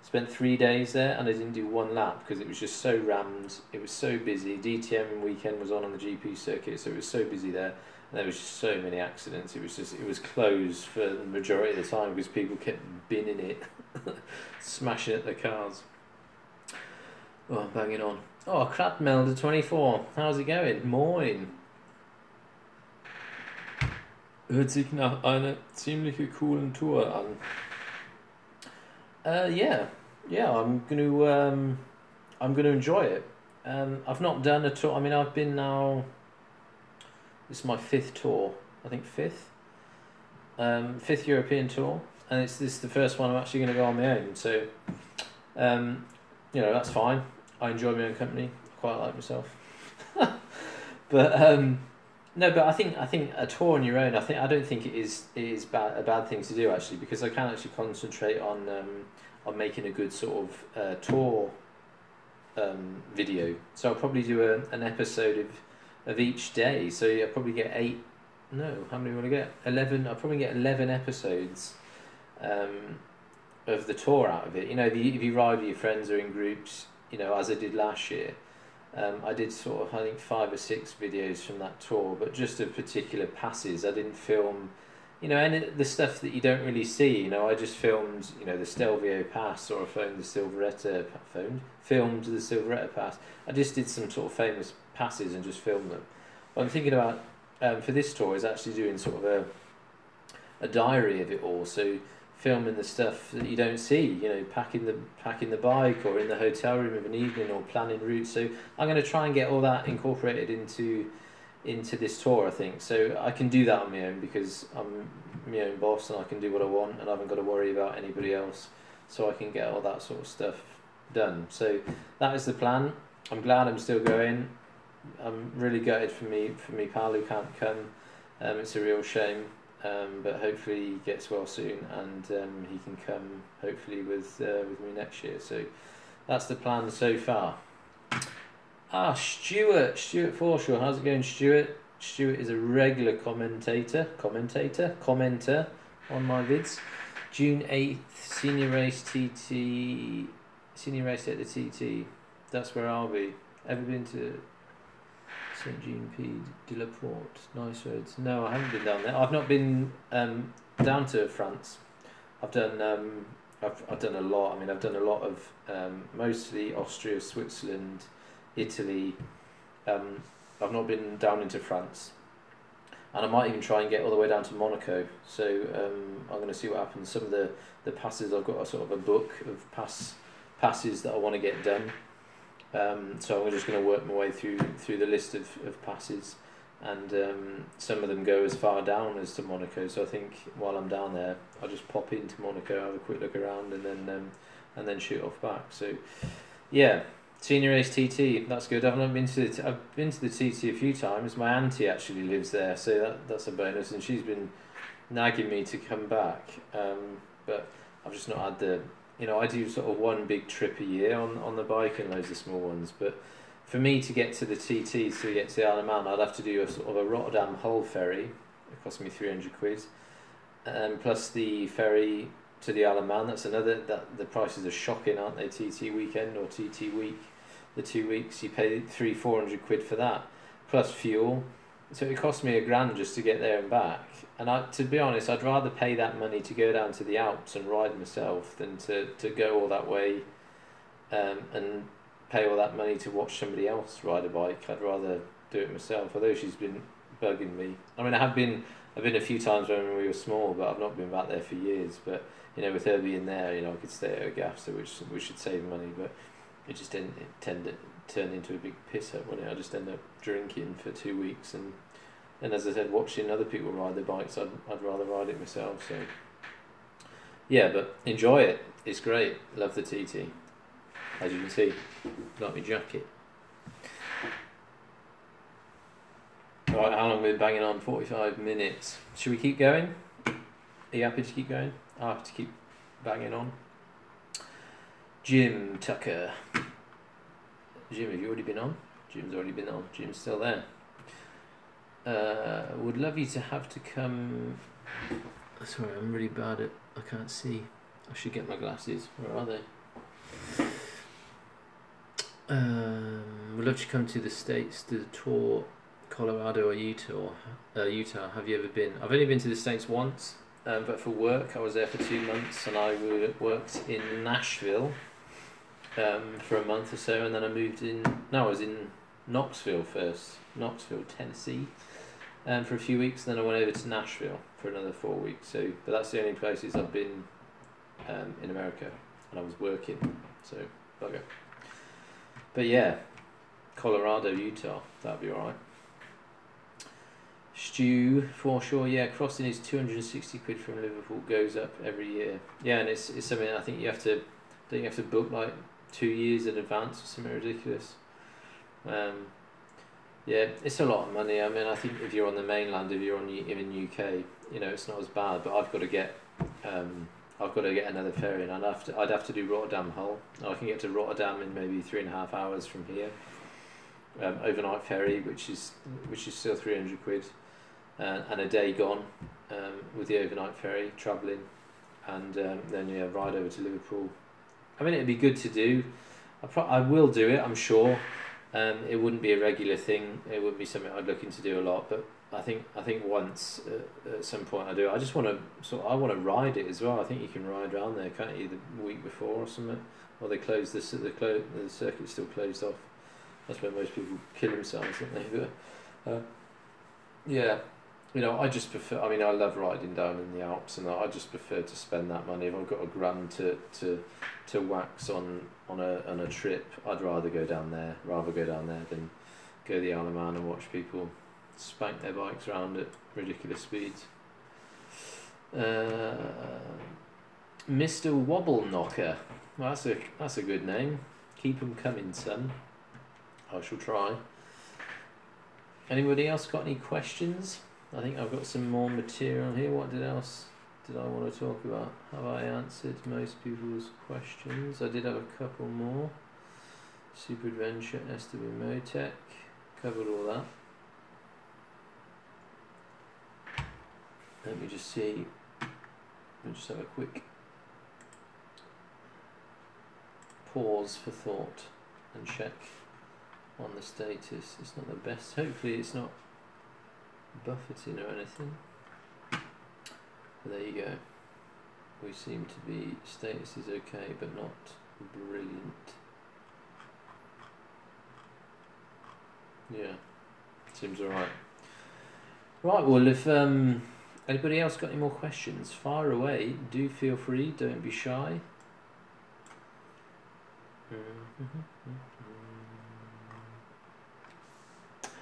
Spent 3 days there, and I didn't do one lap because it was just so rammed. It was so busy. DTM weekend was on the GP circuit, so it was so busy there, and there was just so many accidents. It was closed for the majority of the time because people kept binning it, smashing at the cars. Oh, I'm banging on. Oh, Crabmelder 24. How's it going? Moin. Hört sich nach einer ziemlich coolen Tour an. Yeah, I'm gonna enjoy it. I've not done a tour. I mean, I've been now. This is my 5th tour. I think 5th. 5th European tour, and this is the first one I'm actually going to go on my own. So, that's fine. I enjoy my own company. Quite like myself. But no, but I think a tour on your own. I don't think it is a bad thing to do actually, because I can actually concentrate on making a good sort of tour video. So I'll probably do an episode of each day. So I'll probably get 8. No, how many will I get? 11. I'll probably get 11 episodes of the tour out of it. If you ride with your friends or in groups, as I did last year. I did sort of, I think, 5 or 6 videos from that tour, but just of particular passes. I didn't film, any the stuff that you don't really see. I just filmed, the Stelvio Pass, or I filmed the Silveretta Pass. I just did some sort of famous passes and just filmed them. What I'm thinking about for this tour is actually doing sort of a diary of it all. So filming the stuff that you don't see, packing the bike, or in the hotel room of an evening, or planning routes. So I'm going to try and get all that incorporated into this tour, I think. So I can do that on my own because I'm my own boss and I can do what I want and I haven't got to worry about anybody else. So I can get all that sort of stuff done. So that is the plan. I'm glad I'm still going. I'm really gutted for me pal who can't come. It's a real shame. But hopefully he gets well soon, and he can come hopefully with me next year. So that's the plan so far. Stuart Forshaw, how's it going, Stuart? Stuart is a regular commenter on my vids. June 8th, senior seen you race at the TT. That's where I'll be. Ever been to St Jean Pied de la Porte? Nice roads. No, I haven't been down there. I've not been down to France. I've done I've done a lot. I mean, I've done a lot of mostly Austria, Switzerland, Italy. I've not been down into France, and I might even try and get all the way down to Monaco. So I'm going to see what happens. Some of the passes, I've got a sort of a book of passes that I want to get done. So I'm just going to work my way through the list of passes, and some of them go as far down as to Monaco. So I think while I'm down there, I'll just pop into Monaco, have a quick look around, and then shoot off back. So yeah. Senior Race TT, that's good. I've been to the TT a few times. My auntie actually lives there, so that's a bonus, and she's been nagging me to come back. But I've just not had the, I do sort of one big trip a year on the bike and loads of small ones. But for me to get to the TT, to get to the Isle of Man, I'd have to do a sort of a Rotterdam Hull ferry. It cost me £300, plus the ferry to the Isle of Man. That's another. That the prices are shocking, aren't they? TT weekend or TT week. The 2 weeks you pay £300-400 for that, plus fuel, so it cost me £1,000 just to get there and back. And to be honest, I'd rather pay that money to go down to the Alps and ride myself than to go all that way, and pay all that money to watch somebody else ride a bike. I'd rather do it myself. Although she's been bugging me. I mean, I've been a few times when we were small, but I've not been back there for years. But with her being there, I could stay at her gaff, so which should save money, but. It just didn't tend to turn into a big piss up, wouldn't it? I just end up drinking for 2 weeks, and as I said, watching other people ride their bikes, I'd rather ride it myself. So yeah, but enjoy it. It's great. Love the TT. As you can see, like my jacket. Right, how long have we been banging on? 45 minutes. Should we keep going? Are you happy to keep going? I have to keep banging on. Jim Tucker. Jim, have you already been on? Jim's already been on. Jim's still there. Would love you to have to come. Sorry, I'm really bad at. I can't see. I should get my glasses. Where are they? Would love to come to the States to tour Colorado or Utah. Utah. Have you ever been? I've only been to the States once, but for work. I was there for 2 months, and I worked in Nashville. For a month or so, and then I moved in. No, I was in Knoxville first, Knoxville, Tennessee, for a few weeks. Then I went over to Nashville for another 4 weeks. So, but that's the only places I've been in America, and I was working. So, bugger. But yeah, Colorado, Utah, that'd be alright. Stu, for sure. Yeah, crossing is £260 from Liverpool, goes up every year. Yeah, and it's something I think you have to. Don't you have to book like 2 years in advance or something ridiculous? Yeah, it's a lot of money. I mean, I think if you're on the mainland, if you're in UK, it's not as bad. But I've got to get another ferry, and I'd have to do Rotterdam Hull. I can get to Rotterdam in maybe 3.5 hours from here. Overnight ferry, which is still £300, and a day gone with the overnight ferry travelling, and then ride over to Liverpool. I mean, it'd be good to do. I will do it, I'm sure. It wouldn't be a regular thing. It wouldn't be something I'd look into do a lot. But I think once at some point I do. I just want to I want to ride it as well. I think you can ride around there, can't you? The week before or something. Or they close the circuit's still closed off. That's where most people kill themselves, don't they? But yeah. I just prefer. I mean, I love riding down in the Alps, and I just prefer to spend that money. If I've got £1,000 to wax on a trip, I'd rather go down there than go to the Isle of Man and watch people spank their bikes around at ridiculous speeds. Mr. Wobble Knocker. Well, that's a good name. Keep 'em coming, son. I shall try. Anybody else got any questions? I think I've got some more material here. What else did I want to talk about? Have I answered most people's questions? I did have a couple more. Super Adventure, SW Motec, covered all that. Let me just see. Let me just have a quick pause for thought and check on the status. It's not the best. Hopefully it's not buffeting or anything. But there you go. We seem to be, status is okay, but not brilliant. Yeah, seems alright. Right, well, if anybody else got any more questions, fire away. Do feel free, don't be shy.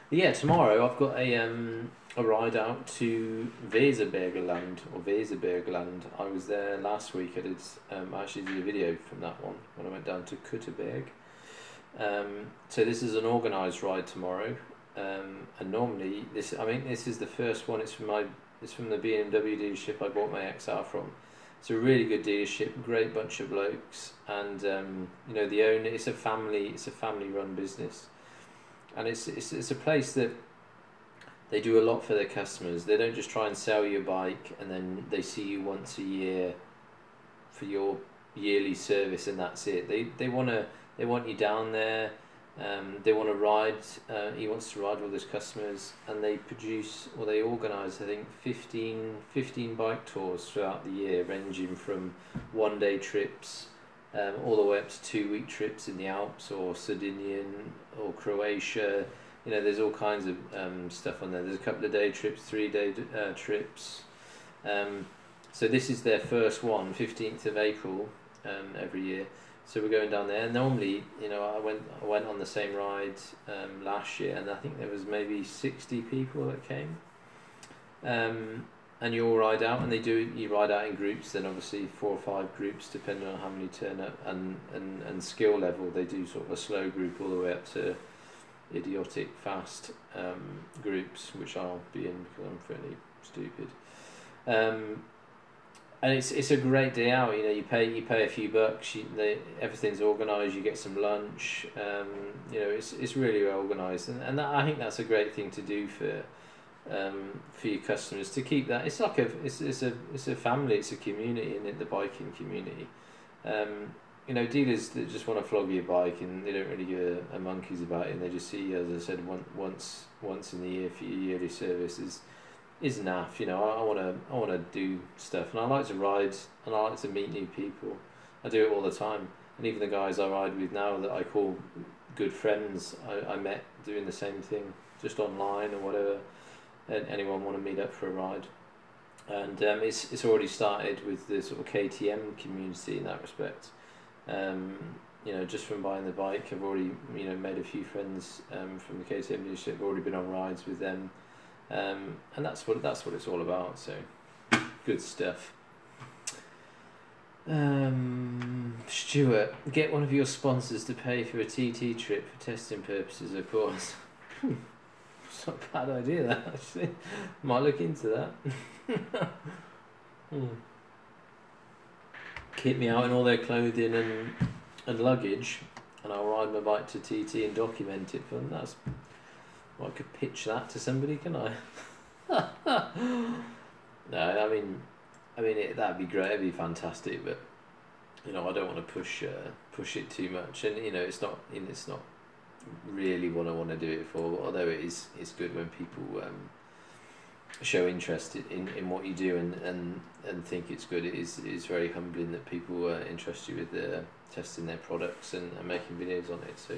Yeah, tomorrow I've got a ride out to Weserbergland or Weserbergland. I was there last week. I did I actually did a video from that one when I went down to Kutterberg. So this is an organised ride tomorrow, and normally this is the first one. It's from the BMW dealership I bought my XR from. It's a really good dealership, great bunch of blokes, and the owner. It's a family run business, and it's a place that they do a lot for their customers. They don't just try and sell you a bike and then they see you once a year for your yearly service and that's it. They want you down there. They want to ride. He wants to ride with his customers, and they organise I think 15 bike tours throughout the year, ranging from 1-day trips all the way up to 2-week trips in the Alps or Sardinian or Croatia. There's all kinds of stuff on there. There's a couple of day trips, 3-day trips. So this is their first one, 15th of April every year. So we're going down there. And normally, I went on the same ride last year, and I think there was maybe 60 people that came. And you all ride out, and you ride out in groups. Then obviously 4 or 5 groups, depending on how many turn up, and skill level. They do sort of a slow group all the way up to idiotic fast groups, which I'll be in because I'm fairly stupid. And it's a great day out. You pay a few bucks. Everything's organised. You get some lunch. It's really well organised, and I think that's a great thing to do for your customers, to keep that. It's like it's a family. It's a community, in it, the biking community. Dealers that just want to flog your bike and they don't really give a monkey's about it, and they just see you, as I said, once in the year for your yearly service is naff. I want to do stuff, and I like to ride, and I like to meet new people. I do it all the time, and even the guys I ride with now that I call good friends, I met doing the same thing, just online or whatever. And anyone want to meet up for a ride, and it's already started with the sort of KTM community in that respect. Just from buying the bike, I've already made a few friends from the KTM dealership. I've already been on rides with them. And that's what it's all about. So good stuff. Stuart, get one of your sponsors to pay for a TT trip for testing purposes, of course. It's not a bad idea, that, actually. Might look into that. Kit me out in all their clothing and luggage, and I'll ride my bike to TT and document it for them. I could pitch that to somebody, can I? No, that'd be great. It'd be fantastic, but I don't want to push it too much, and it's not really what I want to do it for. Although it's good when people show interest in what you do and think it's good. It is very humbling that people interest you with testing their products and making videos on it. So.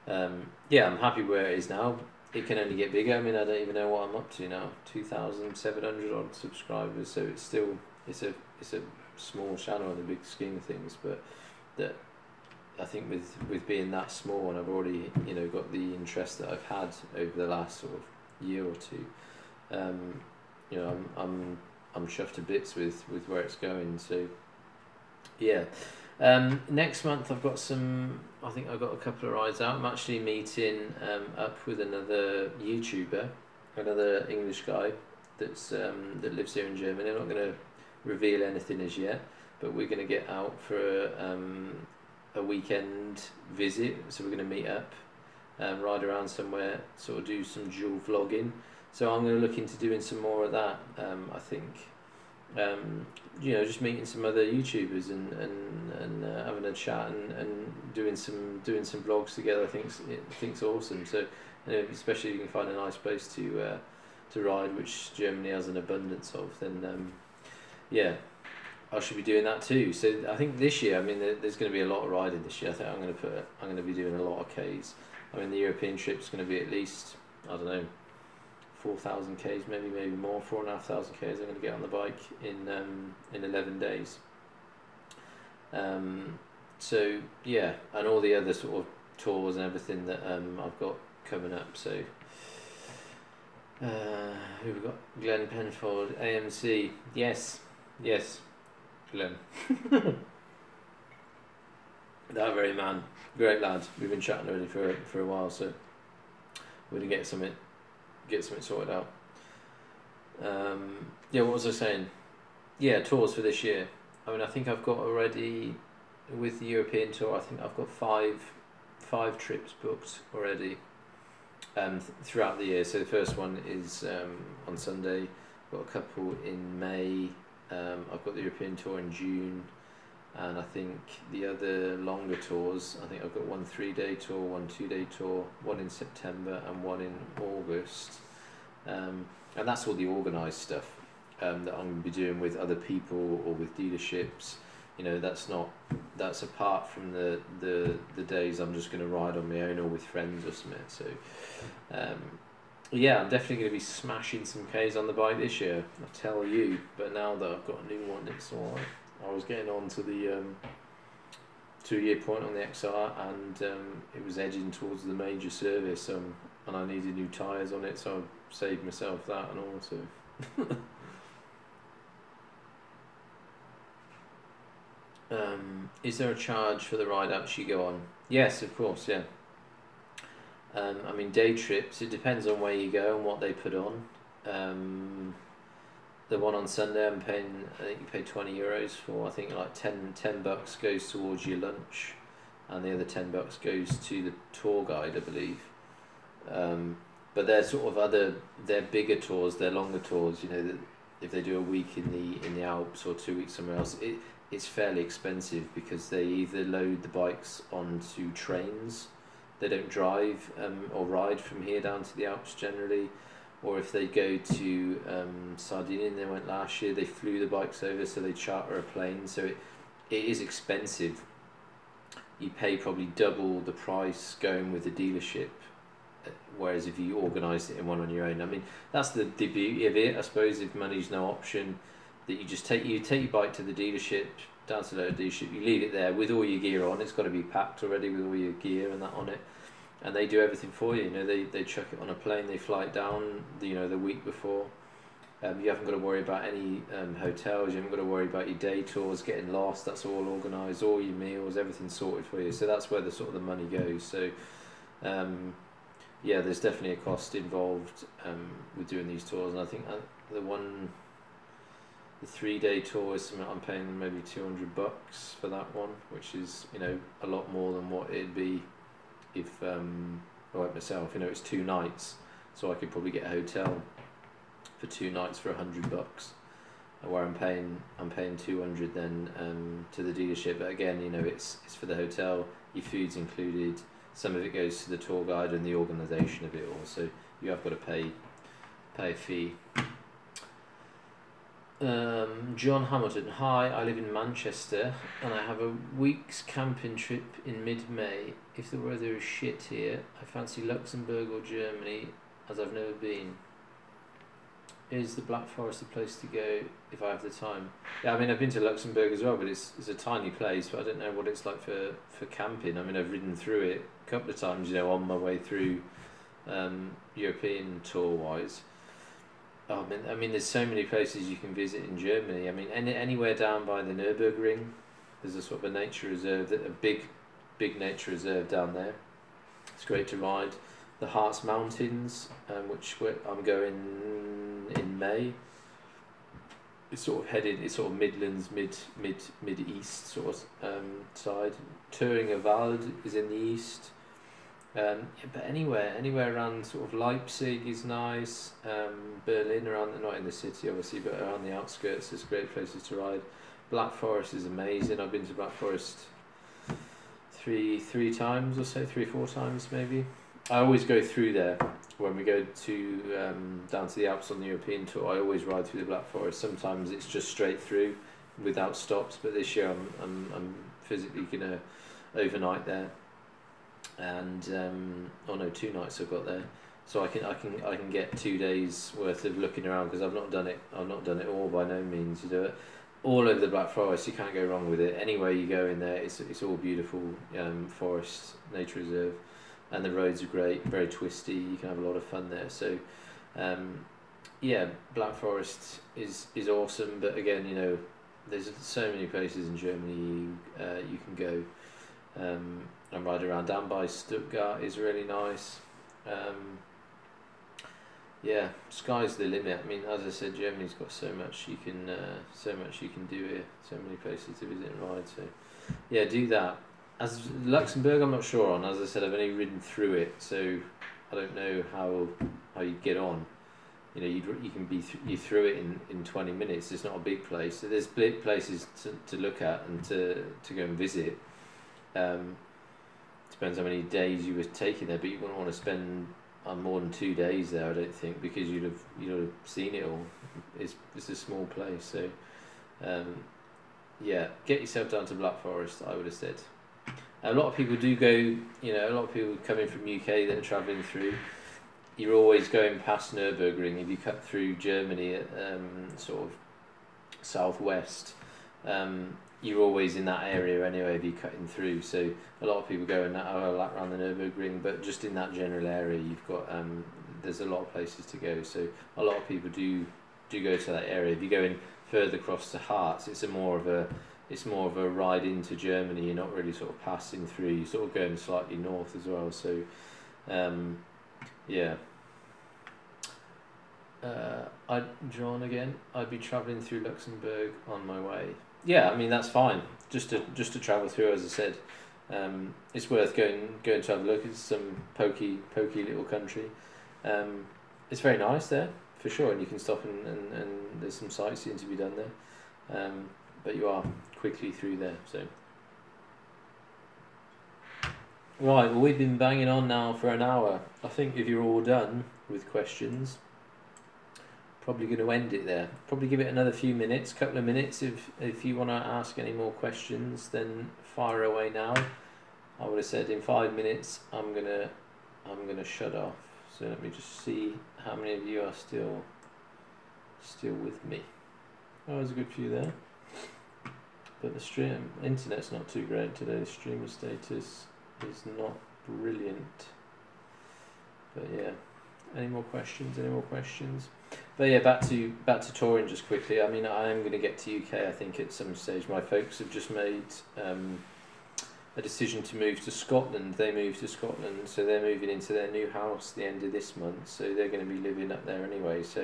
I'm happy where it is now. It can only get bigger. I don't even know what I'm up to now. 2,700 odd subscribers. So it's a small channel in the big scheme of things. But that I think with being that small, and I've already got the interest that I've had over the last sort of year or two. I'm chuffed to bits with where it's going. So yeah. Next month I've got I've got a couple of rides out. I'm actually meeting up with another YouTuber, another English guy that lives here in Germany. I'm not going to reveal anything as yet, but we're going to get out for a weekend visit. So we're going to meet up, ride around somewhere, sort of do some dual vlogging. So I'm going to look into doing some more of that, I think. just meeting some other YouTubers and having a chat and doing some vlogs together. I think's awesome. So, especially if you can find a nice place to ride, which Germany has an abundance of, then yeah, I should be doing that too. So I think this year, there's going to be a lot of riding this year. I think I'm going to be doing a lot of Ks. The European trip's going to be at least, I don't know, 4,000 Ks, maybe more, 4,500 Ks. I'm going to get on the bike in 11 days. So yeah, and all the other sort of tours and everything that I've got coming up. So who we got? Glenn Penfold, AMC. Yes, Glenn. That very man, great lad. We've been chatting already for a while, so we're gonna get something sorted out. What was I saying? Yeah, tours for this year. I think I've got already with the European tour. I think I've got five trips booked already. Throughout the year. So the first one is on Sunday. I've got a couple in May. I've got the European tour in June, and I think the other longer tours. I think I've got one 3-day tour, one 2-day tour, one in September, and one in August. And that's all the organised stuff that I'm going to be doing with other people or with dealerships. That's apart from the days I'm just going to ride on my own or with friends or something. So I'm definitely going to be smashing some Ks on the bike this year, I tell you. But now that I've got a new one, it's alright. I was getting on to the 2-year point on the XR, and it was edging towards the major service, and I needed new tyres on it, so I saved myself that and all. So is there a charge for the ride apps you go on? Yes, of course, yeah. Day trips, it depends on where you go and what they put on. The one on Sunday, I think you pay €20 for. I think like 10 bucks goes towards your lunch, and the other 10 bucks goes to the tour guide, I believe. But they're sort of they're bigger tours, they're longer tours. That if they do a week in the Alps or 2 weeks somewhere else, it's fairly expensive because they either load the bikes onto trains. They don't drive or ride from here down to the Alps generally, or if they go to Sardinia, and they went last year, they flew the bikes over, so they charter a plane. So it is expensive. You pay probably double the price going with the dealership, whereas if you organised it in one on your own. That's the beauty of it, I suppose. If money's no option, that you just take your bike to the dealership, down to the dealership, you leave it there with all your gear on. It's got to be packed already with all your gear and that on it, and they do everything for you. They chuck it on a plane, they fly it down the week before. You haven't got to worry about any hotels, you haven't got to worry about your day tours getting lost. That's all organised, all your meals, everything's sorted for you. So that's where the money goes. So there's definitely a cost involved with doing these tours, and I think the 3-day tour is something I'm paying maybe $200 for that one, which is a lot more than what it'd be if I went myself. It's 2 nights, so I could probably get a hotel for 2 nights for $100, where I'm paying 200 then to the dealership. But again, it's for the hotel, your food's included, some of it goes to the tour guide and the organisation of it all, so you have got to pay a fee. John Hamilton, hi, I live in Manchester and I have a week's camping trip in mid-May. If the weather is shit here, I fancy Luxembourg or Germany, as I've never been. Is the Black Forest the place to go if I have the time? Yeah, I've been to Luxembourg as well, but it's a tiny place, but I don't know what it's like for camping. I've ridden through it a couple of times, on my way through European tour-wise. There's so many places you can visit in Germany. Anywhere down by the Nürburgring, there's a sort of a nature reserve, a big nature reserve down there. It's great to ride. The Harz Mountains, which I'm going in May. It's sort of Midlands, mid east sort of side. Thüringer Wald is in the east. Yeah, but anywhere around sort of Leipzig is nice. Berlin, around, not in the city obviously, but around the outskirts, there's great places to ride. Black Forest is amazing. I've been to Black Forest three times or so, 3 or 4 times maybe. I always go through there when we go to down to the Alps on the European tour. I always ride through the Black Forest. Sometimes it's just straight through without stops, but this year I'm physically gonna overnight there, and oh no, 2 nights I've got there, so I can get 2 days worth of looking around, because I've not done it all by no means. You do it all over the Black Forest, you can't go wrong with it. Anywhere you go in there, it's all beautiful forest, nature reserve, and the roads are great, very twisty. You can have a lot of fun there. So, yeah, Black Forest is awesome. But again, there's so many places in Germany you can go and ride around. Down by Stuttgart is really nice. Yeah, sky's the limit. I mean, as I said, Germany's got so much you can do here, so many places to visit and ride. So, yeah, do that. As Luxembourg, I'm not sure on. As I said, I've only ridden through it, so I don't know how you get on. You can be through it in 20 minutes. It's not a big place. So there's places to look at and to go and visit. Depends how many days you were taking there, but you wouldn't want to spend more than 2 days there, I don't think, because you'd have seen it all. It's a small place, so yeah, get yourself down to Black Forest, I would have said. A lot of people do go, a lot of people coming from UK that are travelling through, you're always going past Nürburgring. If you cut through Germany at sort of southwest, you're always in that area anyway if you're cutting through. So a lot of people go around the Nürburgring, but just in that general area, you've got there's a lot of places to go. So a lot of people do go to that area. If you go in further across to Harz, it's more of a ride into Germany. You're not really sort of passing through. You're sort of going slightly north as well. So yeah. John again. I'd be travelling through Luxembourg on my way. Yeah, I mean that's fine. Just to travel through, as I said, it's worth going to have a look. It's some pokey little country. It's very nice there for sure, and you can stop and there's some sightseeing to be done there. But you are quickly through there. So right, well we've been banging on now for an hour. I think if you're all done with questions, probably going to end it there. Probably give it another couple of minutes. If you want to ask any more questions, then fire away now. I would have said in 5 minutes I'm gonna shut off. So let me just see how many of you are still with me. Oh, there's a good few there. But the internet's not too great today. The streamer status is not brilliant. But yeah. Any more questions? But yeah, back to touring just quickly. I mean, I am going to get to UK, I think, at some stage. My folks have just made a decision to move to Scotland. They moved to Scotland, so they're moving into their new house the end of this month. So they're going to be living up there anyway. So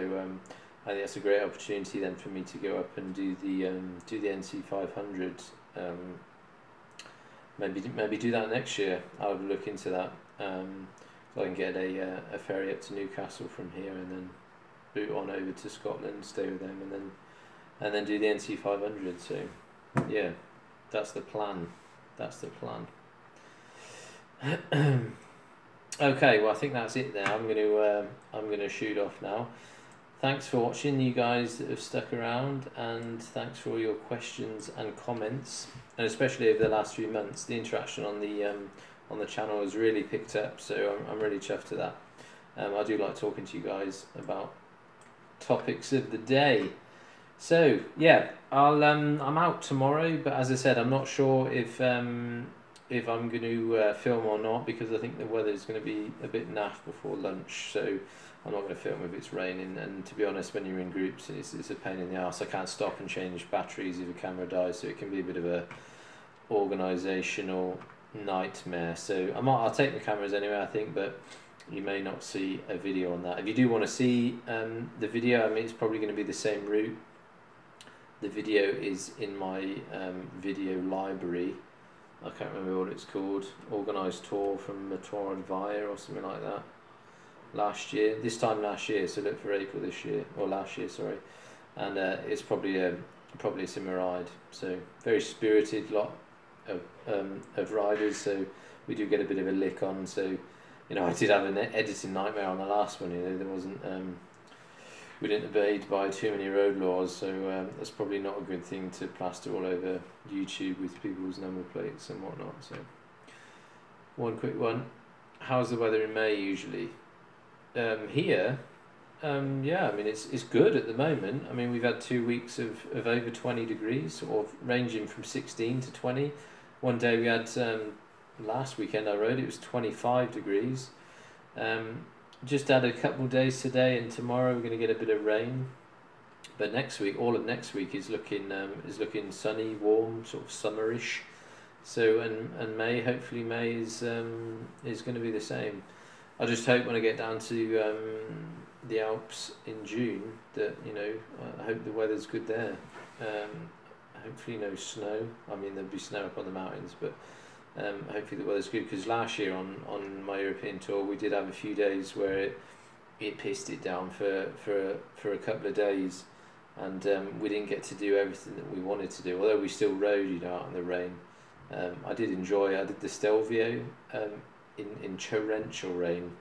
I think that's a great opportunity then for me to go up and do the NC 500. Maybe do that next year. I would look into that. So I can get a ferry up to Newcastle from here, and then boot on over to Scotland, stay with them, and then do the NC 500. So yeah, that's the plan. Okay, well I think that's it there. I'm gonna shoot off now. Thanks for watching, you guys that have stuck around, and thanks for all your questions and comments, and especially over the last few months, the interaction on the channel has really picked up, so I'm really chuffed to that. I do like talking to you guys about topics of the day. So yeah, I'm out tomorrow, but as I said, I'm not sure if I'm going to film or not, because I think the weather's going to be a bit naff before lunch, so I'm not going to film if it's raining. And to be honest, when you're in groups, it's a pain in the arse. I can't stop and change batteries if a camera dies, so it can be a bit of a organisational nightmare. So I'll take the cameras anyway, I think, but you may not see a video on that. If you do want to see the video, I mean, it's probably going to be the same route. The video is in my video library I can't remember what it's called, organised tour from Matour Vire or something like that. This time last year, so look for April this year, or last year, sorry. And it's probably a similar ride. So very spirited lot of riders. So we do get a bit of a lick on. So I did have an editing nightmare on the last one. There wasn't we didn't abide by too many road laws. So that's probably not a good thing to plaster all over YouTube with people's number plates and whatnot. So one quick one: how's the weather in May usually? Here. Yeah, I mean it's good at the moment. I mean we've had 2 weeks of over 20 degrees, sort of ranging from 16 to 20. One day we had last weekend I rode, it was 25 degrees. Just had a couple of days today and tomorrow we're going to get a bit of rain. But next week, all of next week is looking sunny, warm, sort of summerish. So and May, hopefully May is going to be the same. I just hope when I get down to the Alps in June that I hope the weather's good there. Hopefully no snow. I mean there'll be snow up on the mountains, but hopefully the weather's good, because last year on my European tour we did have a few days where it pissed it down for a couple of days, and we didn't get to do everything that we wanted to do, although we still rode out in the rain. I did the Stelvio in torrential rain,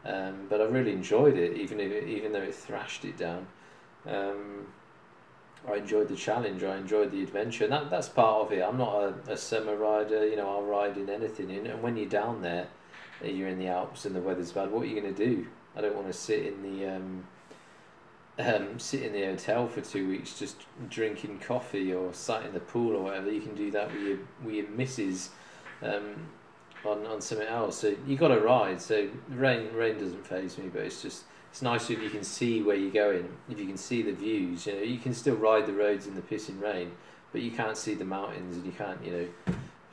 but I really enjoyed it, even though it thrashed it down. I enjoyed the challenge, I enjoyed the adventure, and that's part of it. I'm not a summer rider, I'll ride in anything, and when you're down there, you're in the Alps and the weather's bad, what are you going to do? I don't want to sit in the hotel for 2 weeks just drinking coffee or sat in the pool or whatever. You can do that with your missus on something else. So you got to ride. So rain doesn't faze me, but it's nice if you can see where you're going, if you can see the views. You can still ride the roads in the pissing rain, but you can't see the mountains, and you can't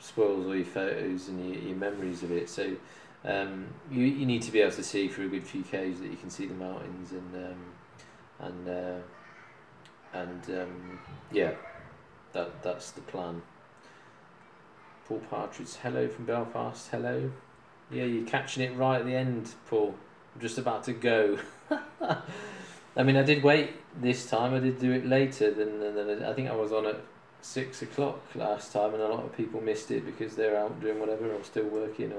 spoils all your photos and your memories of it. So you need to be able to see for a good few k's that you can see the mountains and yeah, that's the plan. Paul Partridge, hello from Belfast. Hello. Yeah, you're catching it right at the end, Paul. I'm just about to go. I mean, I did wait this time. I did do it later than I think I was on at 6 o'clock last time, and a lot of people missed it because they're out doing whatever or still working.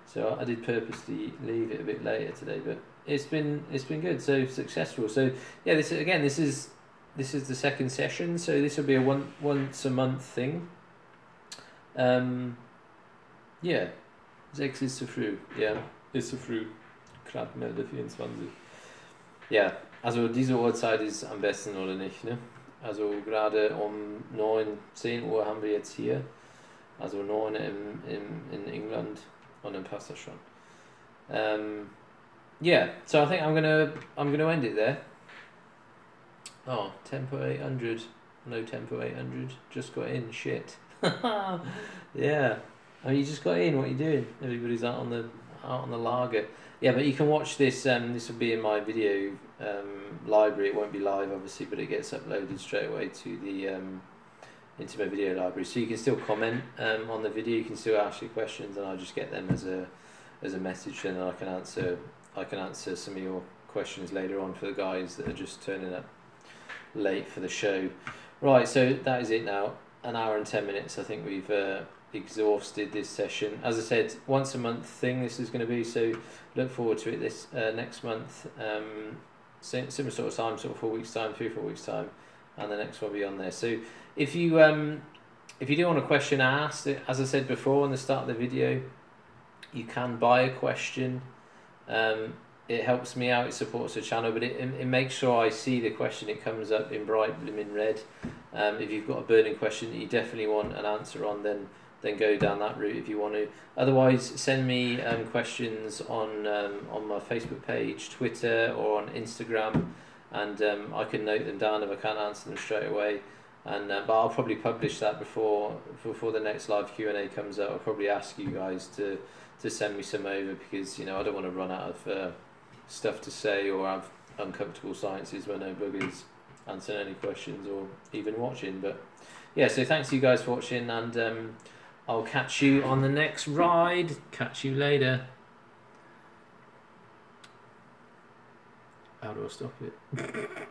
So I did purposely leave it a bit later today, but it's been good. So successful. So yeah, this is the second session. So this will be a once a month thing. Ja, 6 ist zu früh. Ja, ist zu früh. Klappmelde 24. Ja, also diese Uhrzeit ist am besten, oder nicht, ne? Also gerade um 9, 10 Uhr haben wir jetzt hier. Also 9 in England, und dann passt das schon. Yeah, so I think I'm gonna end it there. Oh, tempo 800. No tempo 800. Just got in. Shit. Yeah. I mean, you just got in. What are you doing? Everybody's out on the lager. Yeah, but you can watch this. This will be in my video library. It won't be live, obviously, but it gets uploaded straight away to the into my video library. So you can still comment on the video. You can still ask your questions, and I'll just get them as a message, and I can answer some of your questions later on for the guys that are just turning up late for the show. Right, so that is it now. An hour and 10 minutes. I think we've exhausted this session. As I said, once a month thing this is going to be, so look forward to it this next month. Similar sort of time, sort of 4 weeks time, 3-4 weeks time, and the next one will be on there. So if you do want a question asked, as I said before in the start of the video, you can buy a question. It helps me out, it supports the channel, but it makes sure I see the question. It comes up in bright blooming red. If you've got a burning question that you definitely want an answer on, then go down that route if you want to. Otherwise, send me questions on my Facebook page, Twitter, or on Instagram, and I can note them down if I can't answer them straight away. And but I'll probably publish that before the next live Q&A comes out. I'll probably ask you guys to send me some over, because I don't want to run out of stuff to say or have uncomfortable silences when nobody's answering any questions or even watching. But yeah, so thanks to you guys for watching, and I'll catch you on the next ride. Catch you later. How do I stop it?